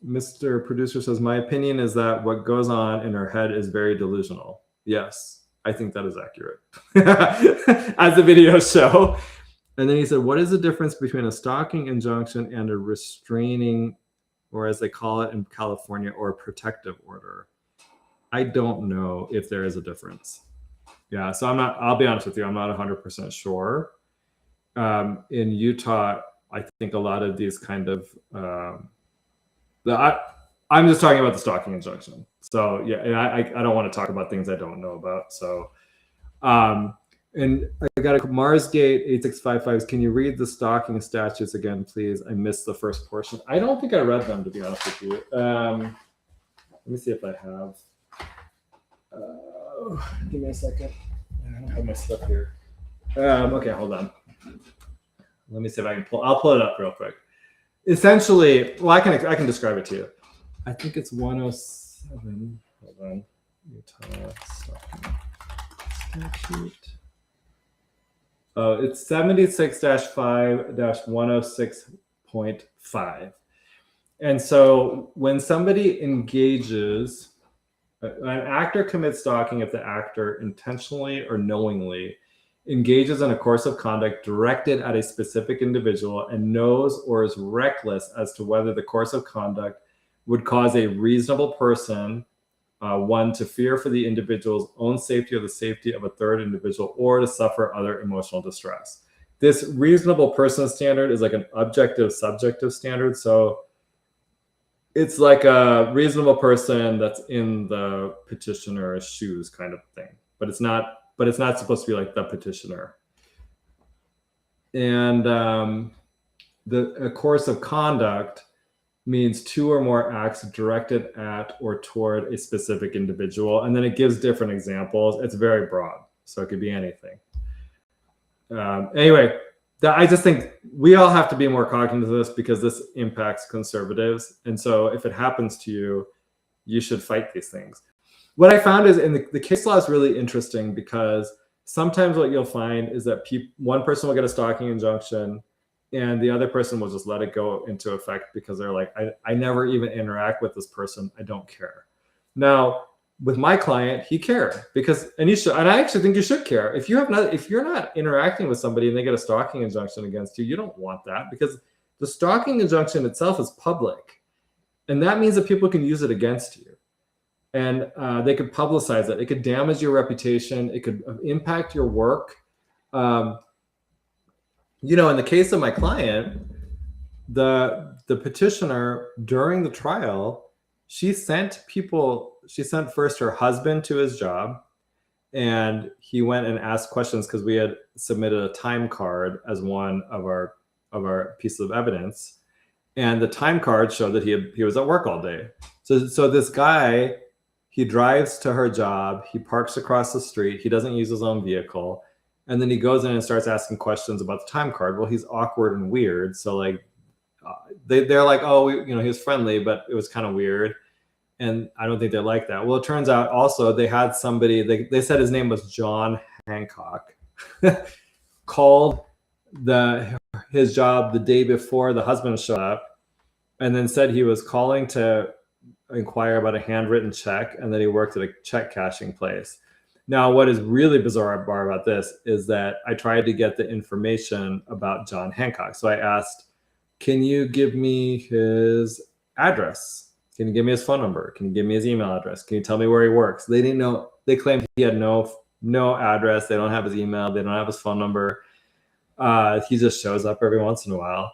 B: Mr. Producer says, my opinion is that what goes on in her head is very delusional. Yes, I think that is accurate, as the videos show. And then he said, what is the difference between a stalking injunction and a restraining, or as they call it in California, or a protective order? I don't know if there is a difference. Yeah, so I'll be honest with you, I'm not 100% sure. In Utah, I think a lot of these kind of, I'm just talking about the stalking injunction. So yeah, and I don't want to talk about things I don't know about. So And I got a Marsgate 8655s. Can you read the stalking statutes again, please? I missed the first portion. I don't think I read them, to be honest with you. Let me see if I have. Give me a second. I don't have my stuff here. Okay, hold on. Let me see if I can pull. I'll pull it up real quick. Essentially, well, I can describe it to you. I think it's 107. Hold on. Utah stalking statute. It's 76-5-106.5. And so when somebody engages, an actor commits stalking if the actor intentionally or knowingly engages in a course of conduct directed at a specific individual and knows or is reckless as to whether the course of conduct would cause a reasonable person, one, to fear for the individual's own safety or the safety of a third individual, or to suffer other emotional distress. This reasonable person standard is like an objective subjective standard. So it's like a reasonable person that's in the petitioner's shoes kind of thing, but it's not supposed to be like the petitioner. And a course of conduct means two or more acts directed at or toward a specific individual. And then it gives different examples. It's very broad, so it could be anything. Anyway, I just think we all have to be more cognizant of this because this impacts conservatives. And so if it happens to you, you should fight these things. What I found is in the case law is really interesting because sometimes what you'll find is that one person will get a stalking injunction and the other person will just let it go into effect because they're like, I never even interact with this person. I don't care. Now, with my client, he cared because, and I actually think you should care. If you're not interacting with somebody and they get a stalking injunction against you, you don't want that because the stalking injunction itself is public. And that means that people can use it against you. And they could publicize it. It could damage your reputation. It could impact your work. In the case of my client, the petitioner during the trial, she sent first her husband to his job, and he went and asked questions because we had submitted a time card as one of our pieces of evidence, and the time card showed that he was at work all day. So this guy, he drives to her job, he parks across the street, he doesn't use his own vehicle, and then he goes in and starts asking questions about the time card. Well, he's awkward and weird, so like they're like, oh, he was friendly, but it was kind of weird. And I don't think they like that. Well, it turns out also they had somebody, they said his name was John Hancock, called his job the day before the husband showed up, and then said he was calling to inquire about a handwritten check and that he worked at a check cashing place. Now, what is really bizarre about this is that I tried to get the information about John Hancock. So I asked, can you give me his address? Can you give me his phone number? Can you give me his email address? Can you tell me where he works? They didn't know. They claimed he had no address. They don't have his email. They don't have his phone number. He just shows up every once in a while,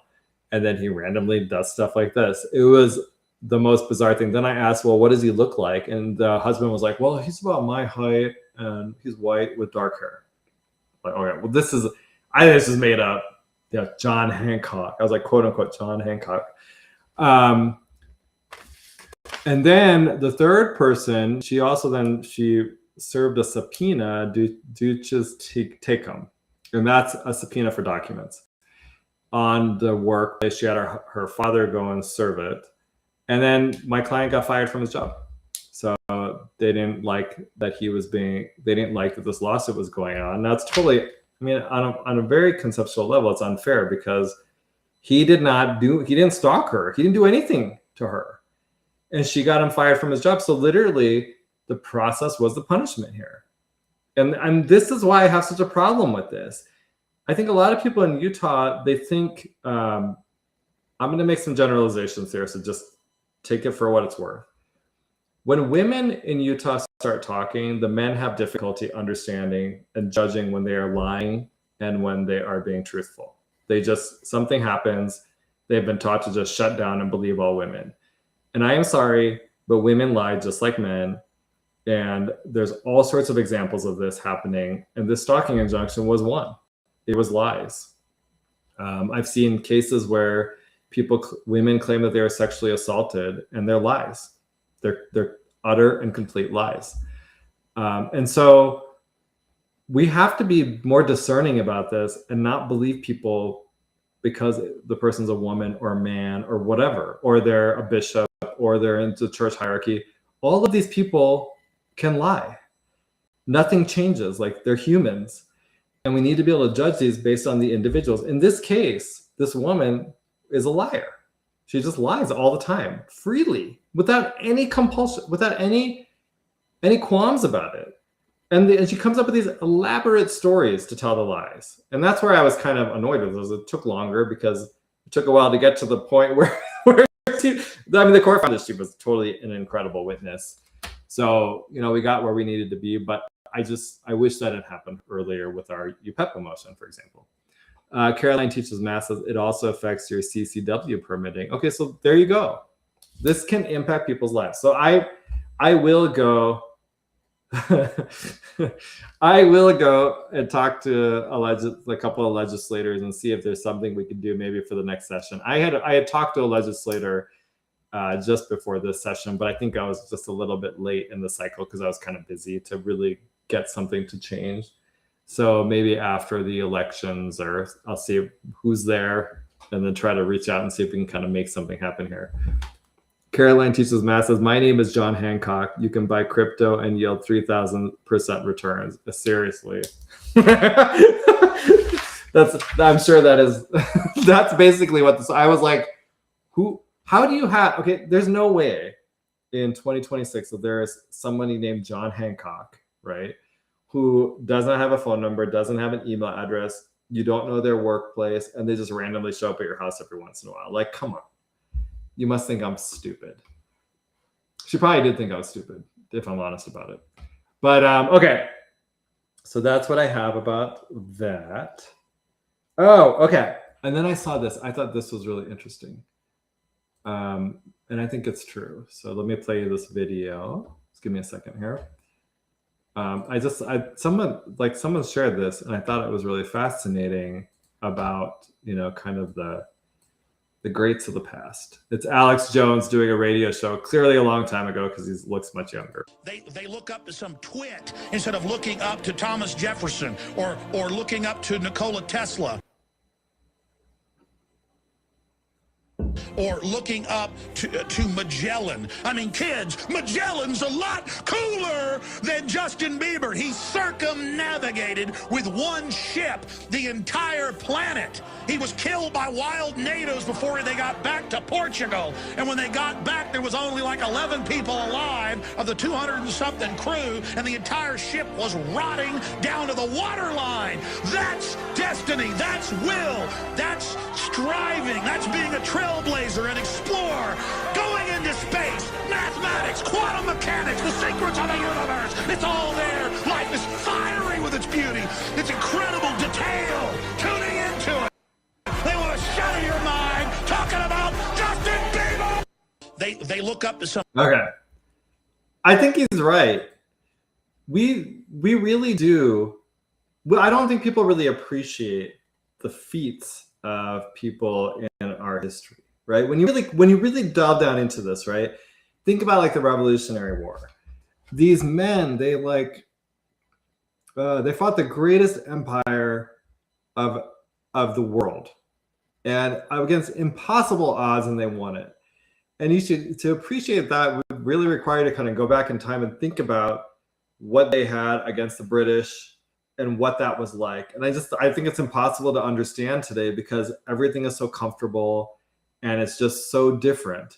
B: and then he randomly does stuff like this. It was the most bizarre thing. Then I asked, well, what does he look like? And the husband was like, well, he's about my height, and he's white with dark hair. Like, okay, well, I think this is made up. Yeah, John Hancock. I was like, quote unquote, John Hancock. And then the third person, she served a subpoena, duces tecum, and that's a subpoena for documents on the workplace. She had her father go and serve it, and then my client got fired from his job. So they didn't like that they didn't like that this lawsuit was going on. Now it's totally, on a very conceptual level, it's unfair because he didn't stalk her. He didn't do anything to her. And she got him fired from his job. So literally the process was the punishment here. And this is why I have such a problem with this. I think a lot of people in Utah, they think, I'm going to make some generalizations here, so just take it for what it's worth. When women in Utah start talking, the men have difficulty understanding and judging when they are lying and when they are being truthful. Something happens. They've been taught to just shut down and believe all women. And I am sorry, but women lie just like men. And there's all sorts of examples of this happening. And this stalking injunction was one. It was lies. I've seen cases where women claim that they were sexually assaulted, and they're lies. They're utter and complete lies. And so we have to be more discerning about this and not believe people because the person's a woman or a man or whatever, or they're a bishop or they're into church hierarchy. All of these people can lie. Nothing changes. Like, they're humans. And we need to be able to judge these based on the individuals. In this case, this woman is a liar. She just lies all the time, freely, without any compulsion, without any qualms about it. And she comes up with these elaborate stories to tell the lies. And that's where I was kind of annoyed with this. It took longer because it took a while to get to the point where the court found that she was totally an incredible witness. So, we got where we needed to be, but I wish that had happened earlier with our UPEPA motion, for example. Caroline teaches math says it also affects your CCW permitting. Okay, so there you go. This can impact people's lives. So I will go. I will go and talk to a couple of legislators and see if there's something we can do maybe for the next session. I had talked to a legislator just before this session, but I think I was just a little bit late in the cycle because I was kind of busy to really get something to change. So maybe after the elections, or I'll see who's there and then try to reach out and see if we can kind of make something happen here. Caroline teaches math says, my name is John Hancock. You can buy crypto and yield 3,000% returns. Seriously. I'm sure that is, that's basically what this, I was like, how do you have, okay, there's no way in 2026 that there is somebody named John Hancock, right, who does not have a phone number, doesn't have an email address, you don't know their workplace, and they just randomly show up at your house every once in a while. Like, come on. You must think I'm stupid. She probably did think I was stupid, if I'm honest about it. But okay. So that's what I have about that. Oh, okay. And then I saw this. I thought this was really interesting. And I think it's true. So let me play you this video. Just give me a second here. Someone shared this, and I thought it was really fascinating about, kind of the greats of the past. It's Alex Jones doing a radio show, clearly a long time ago because he looks much younger.
K: They look up to some twit instead of looking up to Thomas Jefferson or looking up to Nikola Tesla. Or looking up to Magellan. I mean, kids, Magellan's a lot cooler than Justin Bieber. He circumnavigated with one ship the entire planet. He was killed by wild natives before they got back to Portugal. And when they got back, there was only like 11 people alive of the 200-and-something crew, and the entire ship was rotting down to the waterline. That's destiny. That's will. That's striving. That's being a trailblazer, an explorer, going into space, mathematics, quantum mechanics, the secrets of the universe. It's all there. Life is fiery with its beauty. It's incredible detail. Tuning into it. They want to shatter your mind talking about Justin Bieber. They look up to some.
B: Okay. I think he's right. We really do. Well, I don't think people really appreciate the feats of people in our history. Right? When you really delve down into this, right? Think about like the Revolutionary War. These men, they fought the greatest empire of the world, and against impossible odds, and they won it. And to appreciate that would really require you to kind of go back in time and think about what they had against the British and what that was like. And I think it's impossible to understand today because everything is so comfortable. And it's just so different.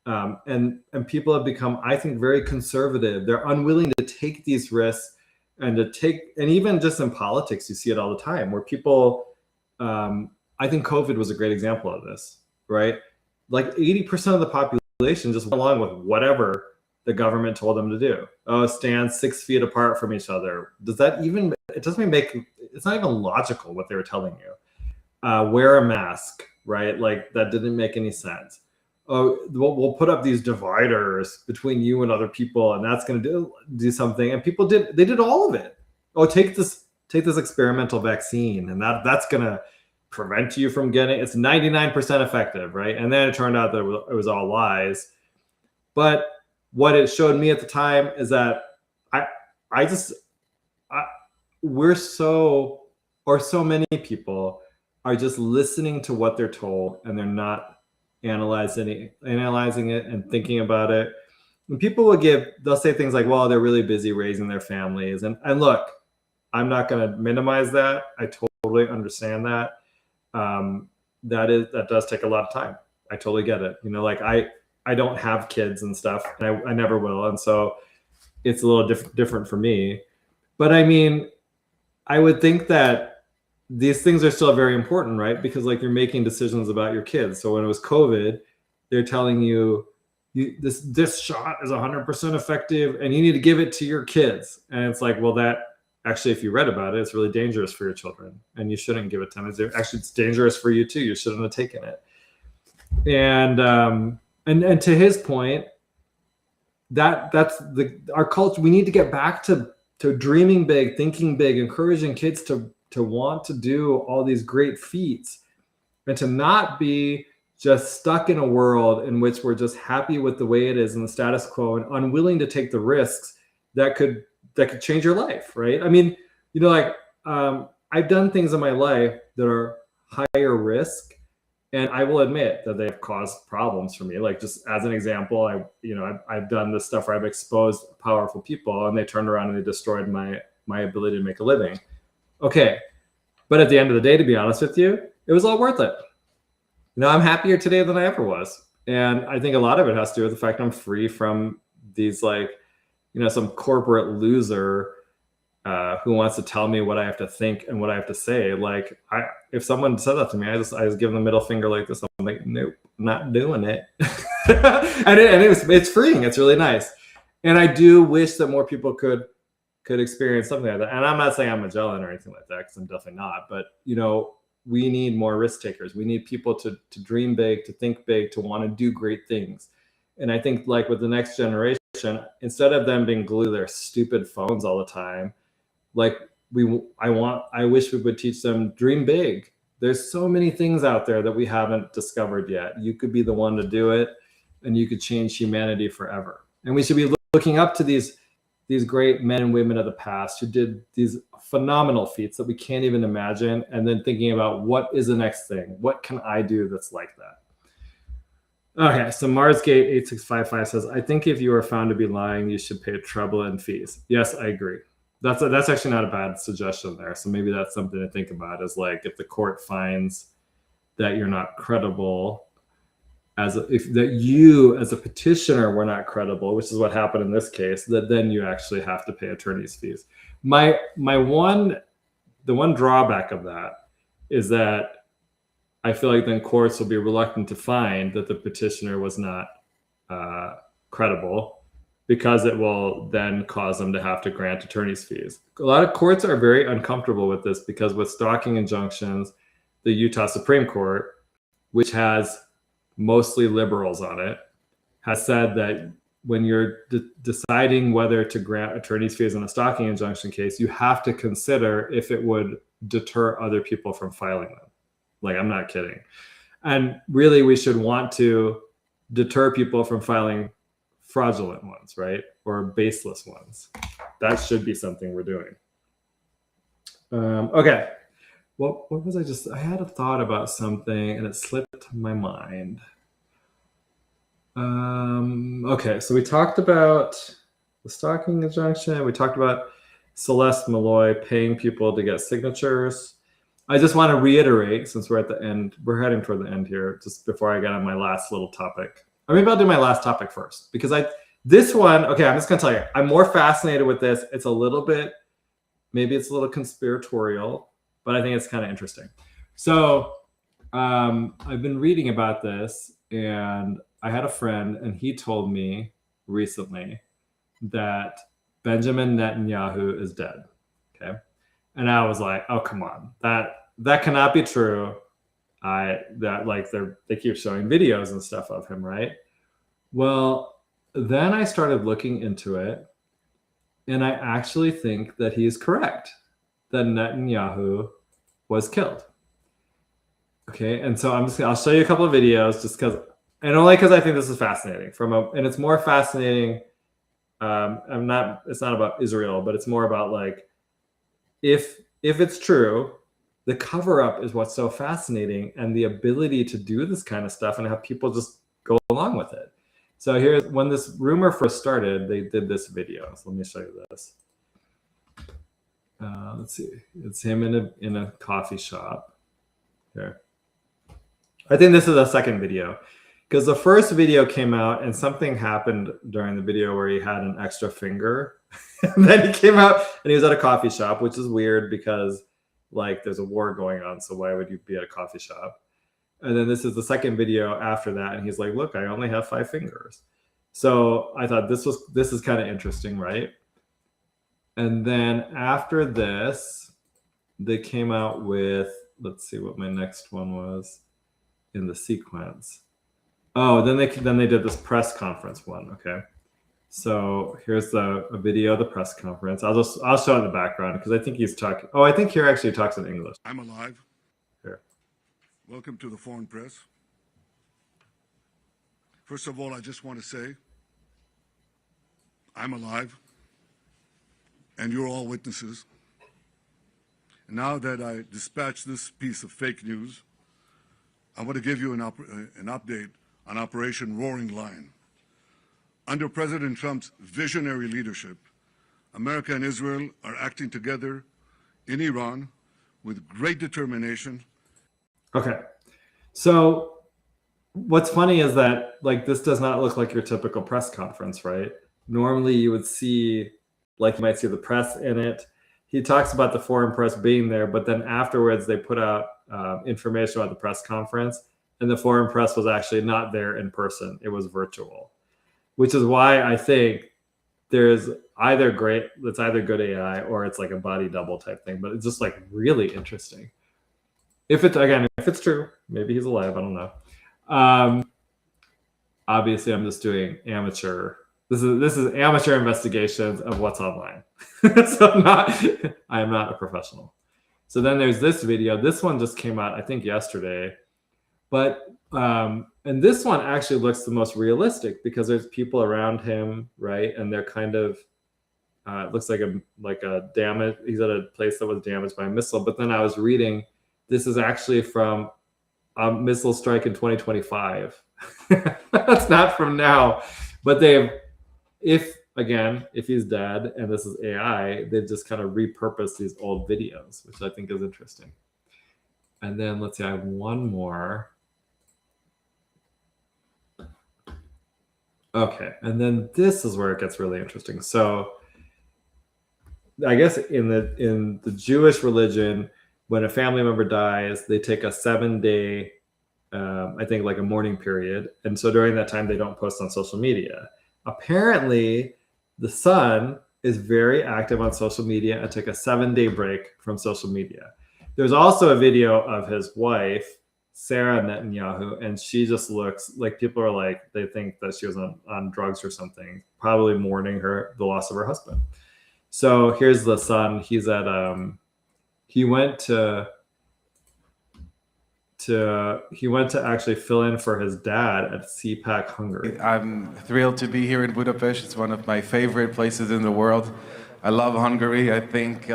B: And people have become, I think, very conservative. They're unwilling to take these risks and even just in politics, you see it all the time where people, I think COVID was a great example of this, right? Like 80% of the population just went along with whatever the government told them to do. Oh, stand 6 feet apart from each other. It's not even logical what they were telling you. Wear a mask. Right? Like that didn't make any sense. oh, we'll put up these dividers between you and other people, and that's going to do something. And people did all of it. Oh, take this experimental vaccine, and that's going to prevent you from getting. It's 99% effective, right? And then it turned out that it was all lies. But what it showed me at the time is that so many people are just listening to what they're told, and they're not analyzing it and thinking about it. And people they'll say things like, well, they're really busy raising their families. And look, I'm not going to minimize that. I totally understand that. That does take a lot of time. I totally get it. Like I don't have kids and stuff, and I never will. And so it's a little different for me. But I mean, I would think that these things are still very important, right? Because like you're making decisions about your kids. So when it was COVID, they're telling you, this shot is 100% effective and you need to give it to your kids. And it's like, well, that actually, if you read about it, it's really dangerous for your children and you shouldn't give it to them. Actually, it's dangerous for you too. You shouldn't have taken it. And to his point, that's our culture. We need to get back to dreaming big, thinking big, encouraging kids to want to do all these great feats, and to not be just stuck in a world in which we're just happy with the way it is in the status quo and unwilling to take the risks that could change your life, right? I mean, I've done things in my life that are higher risk, and I will admit that they've caused problems for me. Like, just as an example, I've done this stuff where I've exposed powerful people, and they turned around and they destroyed my ability to make a living. Okay, but at the end of the day, to be honest with you, it was all worth it. I'm happier today than I ever was, and I think a lot of it has to do with the fact I'm free from these some corporate loser who wants to tell me what I have to think and what I have to say. Like, if someone said that to me, I just give them the middle finger like this. I'm like, nope, not doing it. and it's freeing. It's really nice. And I do wish that more people could experience something like that. And I'm not saying I'm Magellan or anything like that, because I'm definitely not. But we need more risk takers. We need people to dream big, to think big, to want to do great things. And I think, like, with the next generation, instead of them being glued to their stupid phones all the time, like I wish we would teach them dream big. There's so many things out there that we haven't discovered yet. You could be the one to do it, and you could change humanity forever. And we should be looking up to these great men and women of the past who did these phenomenal feats that we can't even imagine, and then thinking about, what is the next thing? What can I do that's like that? Okay, so Marsgate8655 says, I think if you are found to be lying, you should pay trouble and fees. Yes, I agree. That's actually not a bad suggestion there. So maybe that's something to think about, is like, if the court finds that you're not credible, that you as a petitioner were not credible, which is what happened in this case, that then you actually have to pay attorney's fees. The one drawback of that is that I feel like then courts will be reluctant to find that the petitioner was not credible, because it will then cause them to have to grant attorney's fees. A lot of courts are very uncomfortable with this, because with stalking injunctions, the Utah Supreme Court, which has mostly liberals on it, has said that when you're deciding whether to grant attorney's fees in a stalking injunction case, you have to consider if it would deter other people from filing them. Like, I'm not kidding. And really, we should want to deter people from filing fraudulent ones, right? Or baseless ones. That should be something we're doing. Okay. What was I had a thought about something and it slipped my mind. Okay, so we talked about the stalking injunction. We talked about Celeste Malloy paying people to get signatures. I just want to reiterate, since we're at the end, we're heading toward the end here, just before I get on my last little topic. Or maybe I'll do my last topic first, because this one, okay, I'm just going to tell you, I'm more fascinated with this. It's a little bit, maybe it's a little conspiratorial, but I think it's kind of interesting. So I've been reading about this, and I had a friend, and he told me recently that Benjamin Netanyahu is dead. Okay. And I was like, oh, come on, that cannot be true. they keep showing videos and stuff of him, right? Well, then I started looking into it, and I actually think that he's correct that Netanyahu was killed. Okay, and so I'll show you a couple of videos just because, and only because I think this is fascinating and it's more fascinating. It's not about Israel, but it's more about like, if it's true, the cover up is what's so fascinating, and the ability to do this kind of stuff and have people just go along with it. So here's when this rumor first started, they did this video. So let me show you this. Let's see, it's him in a coffee shop. Here, I think this is a second video, because the first video came out and something happened during the video where he had an extra finger. And then he came out and he was at a coffee shop, which is weird because like there's a war going on. So why would you be at a coffee shop? And then this is the second video after that. And he's like, look, I only have 5 fingers. So I thought this is kind of interesting, right? And then after this, they came out with, let's see what my next one was in the sequence. Oh, then they did this press conference one. Okay, so here's a video of the press conference. I'll show it in the background because I think he's talking. Oh, I think here actually talks in English.
K: I'm alive.
B: Here.
K: Welcome to the Foreign Press. First of all, I just want to say I'm alive, and you're all witnesses. And now that I dispatched this piece of fake news, I want to give you an update on Operation Roaring Lion. Under President Trump's visionary leadership, America and Israel are acting together in Iran with great determination.
B: Okay, so what's funny is that like this does not look like your typical press conference, right? Normally you would see, like you might see the press in it. He talks about the foreign press being there, but then afterwards they put out information about the press conference, and the foreign press was actually not there in person. It was virtual, which is why I think there's either good AI or it's like a body double type thing, but it's just like really interesting. If it's true, maybe he's alive. I don't know. Obviously I'm just doing amateur. This is amateur investigations of what's online. So I am not a professional. So then there's this video. This one just came out, I think yesterday. But and this one actually looks the most realistic because there's people around him, right? And they're kind of it looks like a damage. He's at a place that was damaged by a missile. But then I was reading, this is actually from a missile strike in 2025. That's not from now, but if he's dead and this is AI, they've just kind of repurposed these old videos, which I think is interesting. And then let's see, I have one more. Okay, and then this is where it gets really interesting. So I guess in the Jewish religion, when a family member dies, they take a 7-day, I think like a mourning period. And so during that time, they don't post on social media. Apparently, the son is very active on social media and took a 7-day break from social media. There's also a video of his wife, Sarah Netanyahu, and she just looks like people are like, they think that she was on drugs or something, probably mourning the loss of her husband. So here's the son. He's at he went to actually fill in for his dad at CPAC Hungary.
L: I'm thrilled to be here in Budapest. It's one of my favorite places in the world. I love Hungary. I think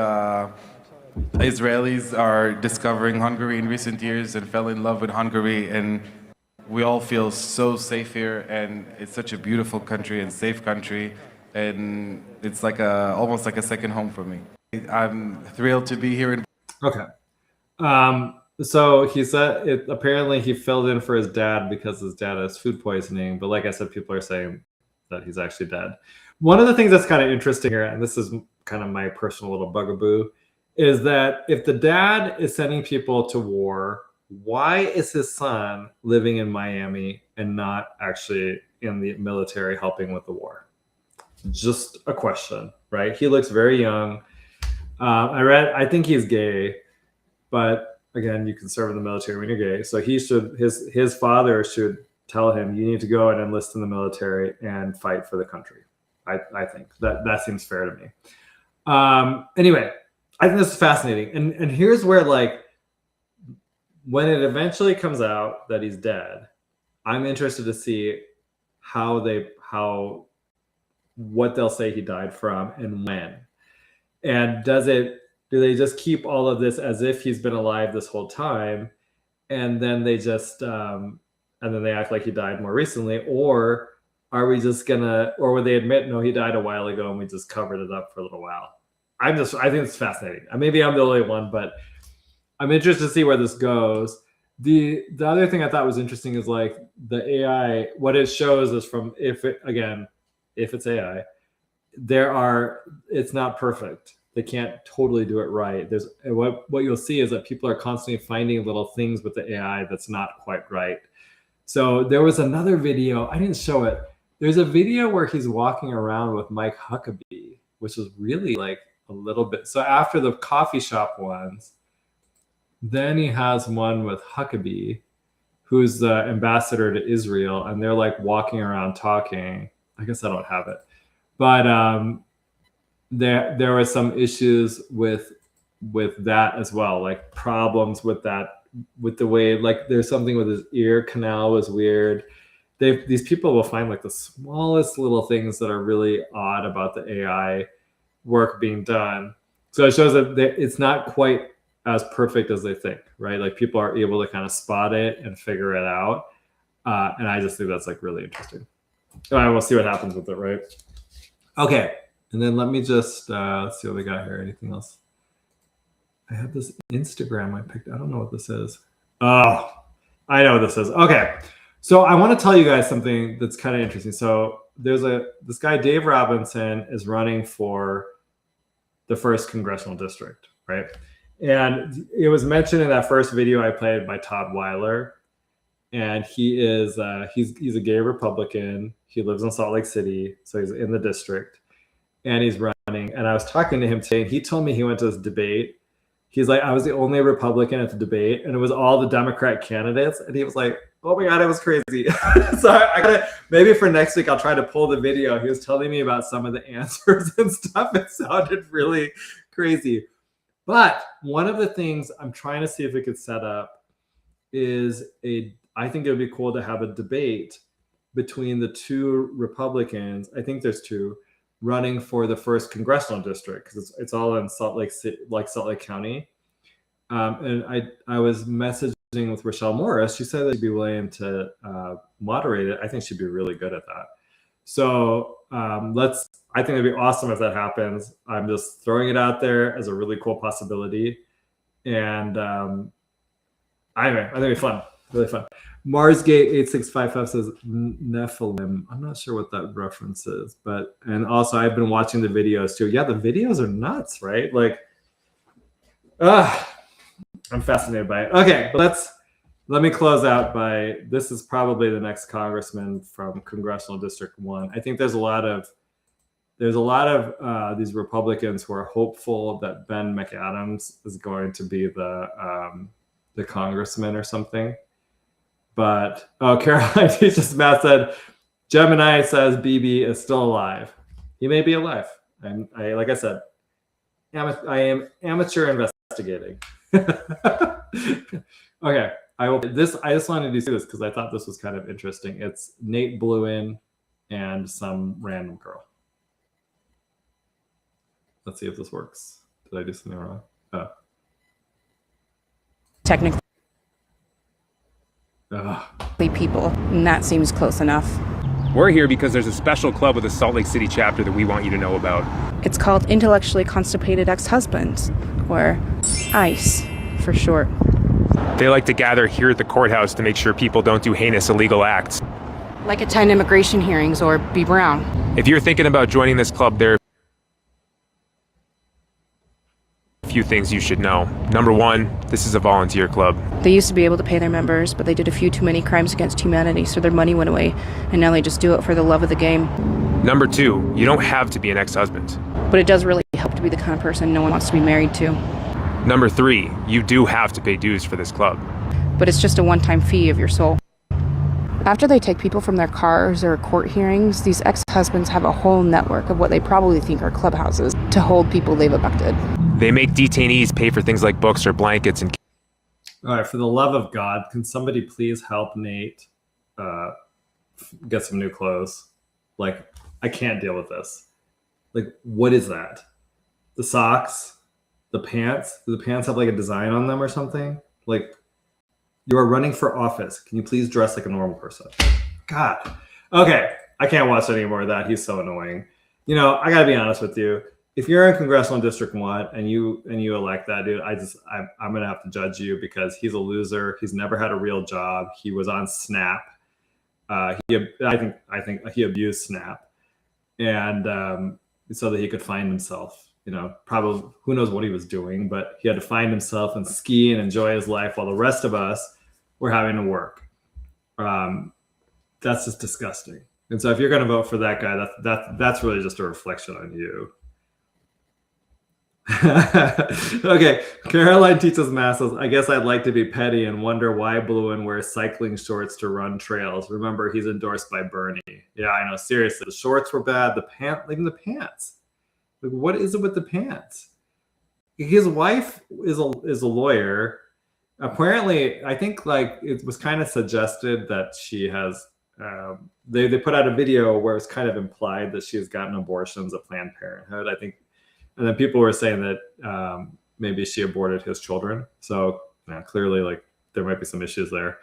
L: Israelis are discovering Hungary in recent years and fell in love with Hungary, and we all feel so safe here, and it's such a beautiful country and safe country, and it's like almost like a second home for me. I'm thrilled to be here in.
B: Okay. So he said apparently he filled in for his dad because his dad has food poisoning, but like I said, people are saying that he's actually dead. One of the things that's kind of interesting here, and this is kind of my personal little bugaboo, is that if the dad is sending people to war, why is his son living in Miami and not actually in the military helping with the war? Just a question, right? He looks very young. I think he's gay, but again, you can serve in the military when you're gay. So his father should tell him, you need to go and enlist in the military and fight for the country. I think that seems fair to me. Anyway, I think this is fascinating. And here's where, like, when it eventually comes out that he's dead, I'm interested to see what they'll say he died from and when. And do they just keep all of this as if he's been alive this whole time, and then they just and then they act like he died more recently, or are we just gonna, or would they admit, no, he died a while ago and we just covered it up for a little while? I think it's fascinating. Maybe I'm the only one, but I'm interested to see where this goes. The other thing I thought was interesting is, like, the AI, what it shows is from, if it's AI, it's not perfect. They can't totally do it right. What you'll see is that people are constantly finding little things with the AI that's not quite right. So there was another video, I didn't show it. There's a video where he's walking around with Mike Huckabee, which was really, like, a little bit. So after the coffee shop ones, then he has one with Huckabee, who's the ambassador to Israel, and they're, like, walking around talking. I guess I don't have it, but there were some issues with that as well, like problems with that, with the way, like, there's something with his ear canal was weird. These people will find, like, the smallest little things that are really odd about the AI work being done. So it shows that it's not quite as perfect as they think, right? Like, people are able to kind of spot it and figure it out. And I just think that's, like, really interesting. All right, we'll see what happens with it, right? Okay, and then let me just let's see what we got here. Anything else? I have this Instagram I picked. I don't know what this is. Oh, I know what this is. Okay, so I want to tell you guys something that's kind of interesting. So there's this guy, Dave Robinson, is running for the 1st congressional district, right? And it was mentioned in that first video I played by Todd Weiler. And he is he's a gay Republican. He lives in Salt Lake City, so he's in the district, and he's running. And I was talking to him today, and he told me he went to this debate. He's like, I was the only Republican at the debate, and it was all the Democrat candidates. And he was like, oh my God, it was crazy. So I gotta, maybe for next week, I'll try to pull the video. He was telling me about some of the answers and stuff. It sounded really crazy. But one of the things I'm trying to see if we could set up is I think it would be cool to have a debate between the 2 Republicans. I think there's 2 running for the 1st congressional district, because it's all in Salt Lake City, like Salt Lake County. And I was messaging with Rochelle Morris. She said that she'd be willing to moderate it. I think she'd be really good at that. So I think it'd be awesome if that happens. I'm just throwing it out there as a really cool possibility. And anyway, I think it'd be fun. Really fun. Marsgate8655 says Nephilim. I'm not sure what that reference is, and also I've been watching the videos too. Yeah, the videos are nuts, right? Like, I'm fascinated by it. Okay, let me close out by, this is probably the next congressman from Congressional District 1. I think there's a lot of these Republicans who are hopeful that Ben McAdams is going to be the congressman or something. But, Caroline Teaches Matt said, Gemini says BB is still alive. He may be alive. Like I said, I am amateur investigating. Okay, I just wanted to see this because I thought this was kind of interesting. It's Nate Bluin and some random girl. Let's see if this works. Did I do something wrong? Oh.
M: Technically people, and that seems close enough.
N: We're here because there's a special club with a Salt Lake City chapter that we want you to know about.
M: It's called Intellectually Constipated Ex-Husbands, or ICE for short.
N: They like to gather here at the courthouse to make sure people don't do heinous illegal acts.
M: Like attend immigration hearings or be brown.
N: If you're thinking about joining this club, there are a few things you should know. Number 1, this is a volunteer club.
M: They used to be able to pay their members, but they did a few too many crimes against humanity, so their money went away, and now they just do it for the love of the game.
N: Number 2, you don't have to be an ex-husband.
M: But it does really help to be the kind of person no one wants to be married to.
N: Number 3, you do have to pay dues for this club.
M: But it's just a one-time fee of your soul. After they take people from their cars or court hearings, these ex-husbands have a whole network of what they probably think are clubhouses to hold people they've abducted.
N: They make detainees pay for things like books or blankets and...
B: All right, for the love of God, can somebody please help Nate get some new clothes? Like, I can't deal with this. Like, what is that? The socks? The pants? Do the pants have like a design on them or something? Like, you are running for office. Can you please dress like a normal person? God. Okay, I can't watch any more of that. He's so annoying. You know, I gotta be honest with you. If you're in Congressional District 1 and you elect that dude, I'm gonna have to judge you because he's a loser. He's never had a real job. He was on Snap. I think he abused Snap, and so that he could find himself. You know, probably who knows what he was doing, but he had to find himself and ski and enjoy his life while the rest of us were having to work. That's just disgusting. And so if you're going to vote for that guy, that's really just a reflection on you. Okay, Caroline teaches masses. I guess I'd like to be petty and wonder why Bluen wears cycling shorts to run trails. Remember, he's endorsed by Bernie. Yeah, I know. Seriously, the shorts were bad. Even the pants. Like, what is it with the pants? His wife is a lawyer. Apparently, I think like it was kind of suggested that she has. They put out a video where it's kind of implied that she has gotten abortions at Planned Parenthood. I think. And then people were saying that maybe she aborted his children. So clearly, like there might be some issues there.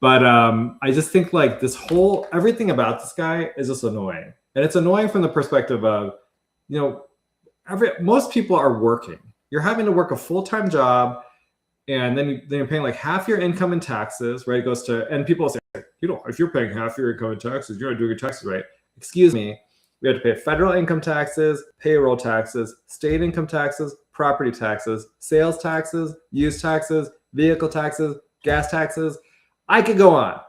B: But I just think like everything about this guy is just annoying, and it's annoying from the perspective of, you know, most people are working. You're having to work a full-time job, and then you're paying like half your income in taxes, right? It goes to, and people say, if you're paying half your income in taxes, you're not doing your taxes right. Excuse me. We have to pay federal income taxes, payroll taxes, state income taxes, property taxes, sales taxes, use taxes, vehicle taxes, gas taxes. I could go on.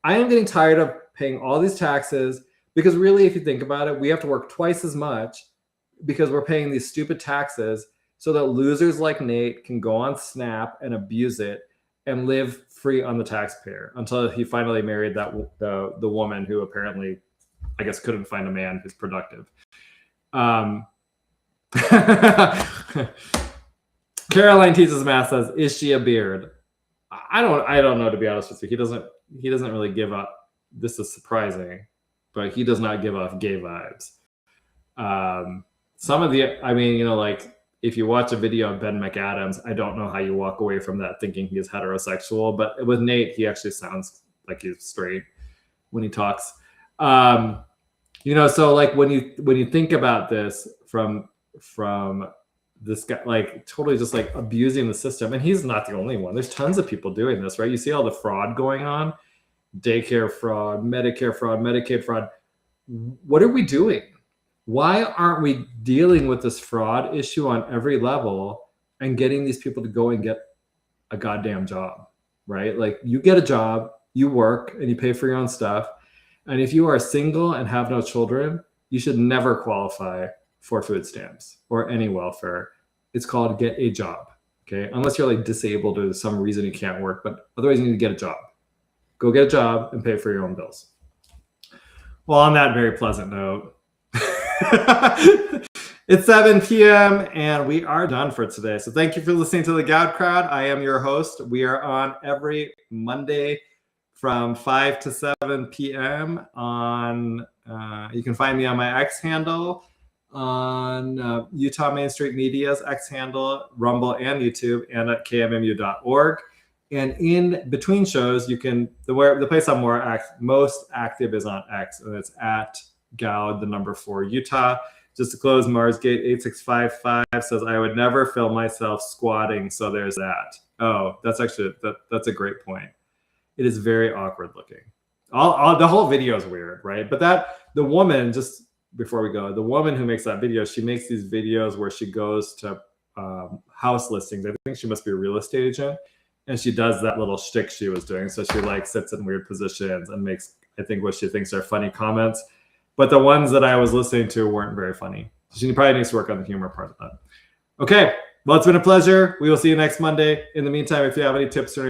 B: I am getting tired of paying all these taxes because really, if you think about it, we have to work twice as much because we're paying these stupid taxes so that losers like Nate can go on Snap and abuse it and live free on the taxpayer until he finally married the woman who apparently, I guess, couldn't find a man who's productive. Caroline teaches math says, "Is she a beard?" I don't know, to be honest with you. He doesn't really give up. This is surprising, but he does not give off gay vibes. Some of the, I mean, you know, like if you watch a video of Ben McAdams, I don't know how you walk away from that thinking he is heterosexual. But with Nate, he actually sounds like he's straight when he talks. You know, so like when you think about this from this guy, like totally just like abusing the system, and he's not the only one. There's tons of people doing this, right? You see all the fraud going on, daycare fraud, Medicare fraud, Medicaid fraud. What are we doing? Why aren't we dealing with this fraud issue on every level and getting these people to go and get a goddamn job, right? Like you get a job, you work, and you pay for your own stuff. And if you are single and have no children, you should never qualify for food stamps or any welfare. It's called get a job, okay? Unless you're like disabled or there's some reason you can't work, but otherwise you need to get a job. Go get a job and pay for your own bills. Well, on that very pleasant note, it's 7 p.m. and we are done for today. So thank you for listening to the Goud Crowd. I am your host. We are on every Monday from 5 to 7 p.m. on, you can find me on my X handle, on Utah Main Street Media's X handle, Rumble and YouTube, and at kmmu.org. And in between shows, you can, the place I'm most active is on X, and it's at Goud, 4 Utah. Just to close, Marsgate 8655 says, I would never film myself squatting, so there's that. Oh, that's actually, that's a great point. It is very awkward looking. The whole video is weird, right? But the woman, just before we go, the woman who makes that video, she makes these videos where she goes to house listings. I think she must be a real estate agent. And she does that little shtick she was doing. So she like sits in weird positions and makes, I think, what she thinks are funny comments. But the ones that I was listening to weren't very funny. She probably needs to work on the humor part of that. Okay, Well, it's been a pleasure. We will see you next Monday. In the meantime, if you have any tips or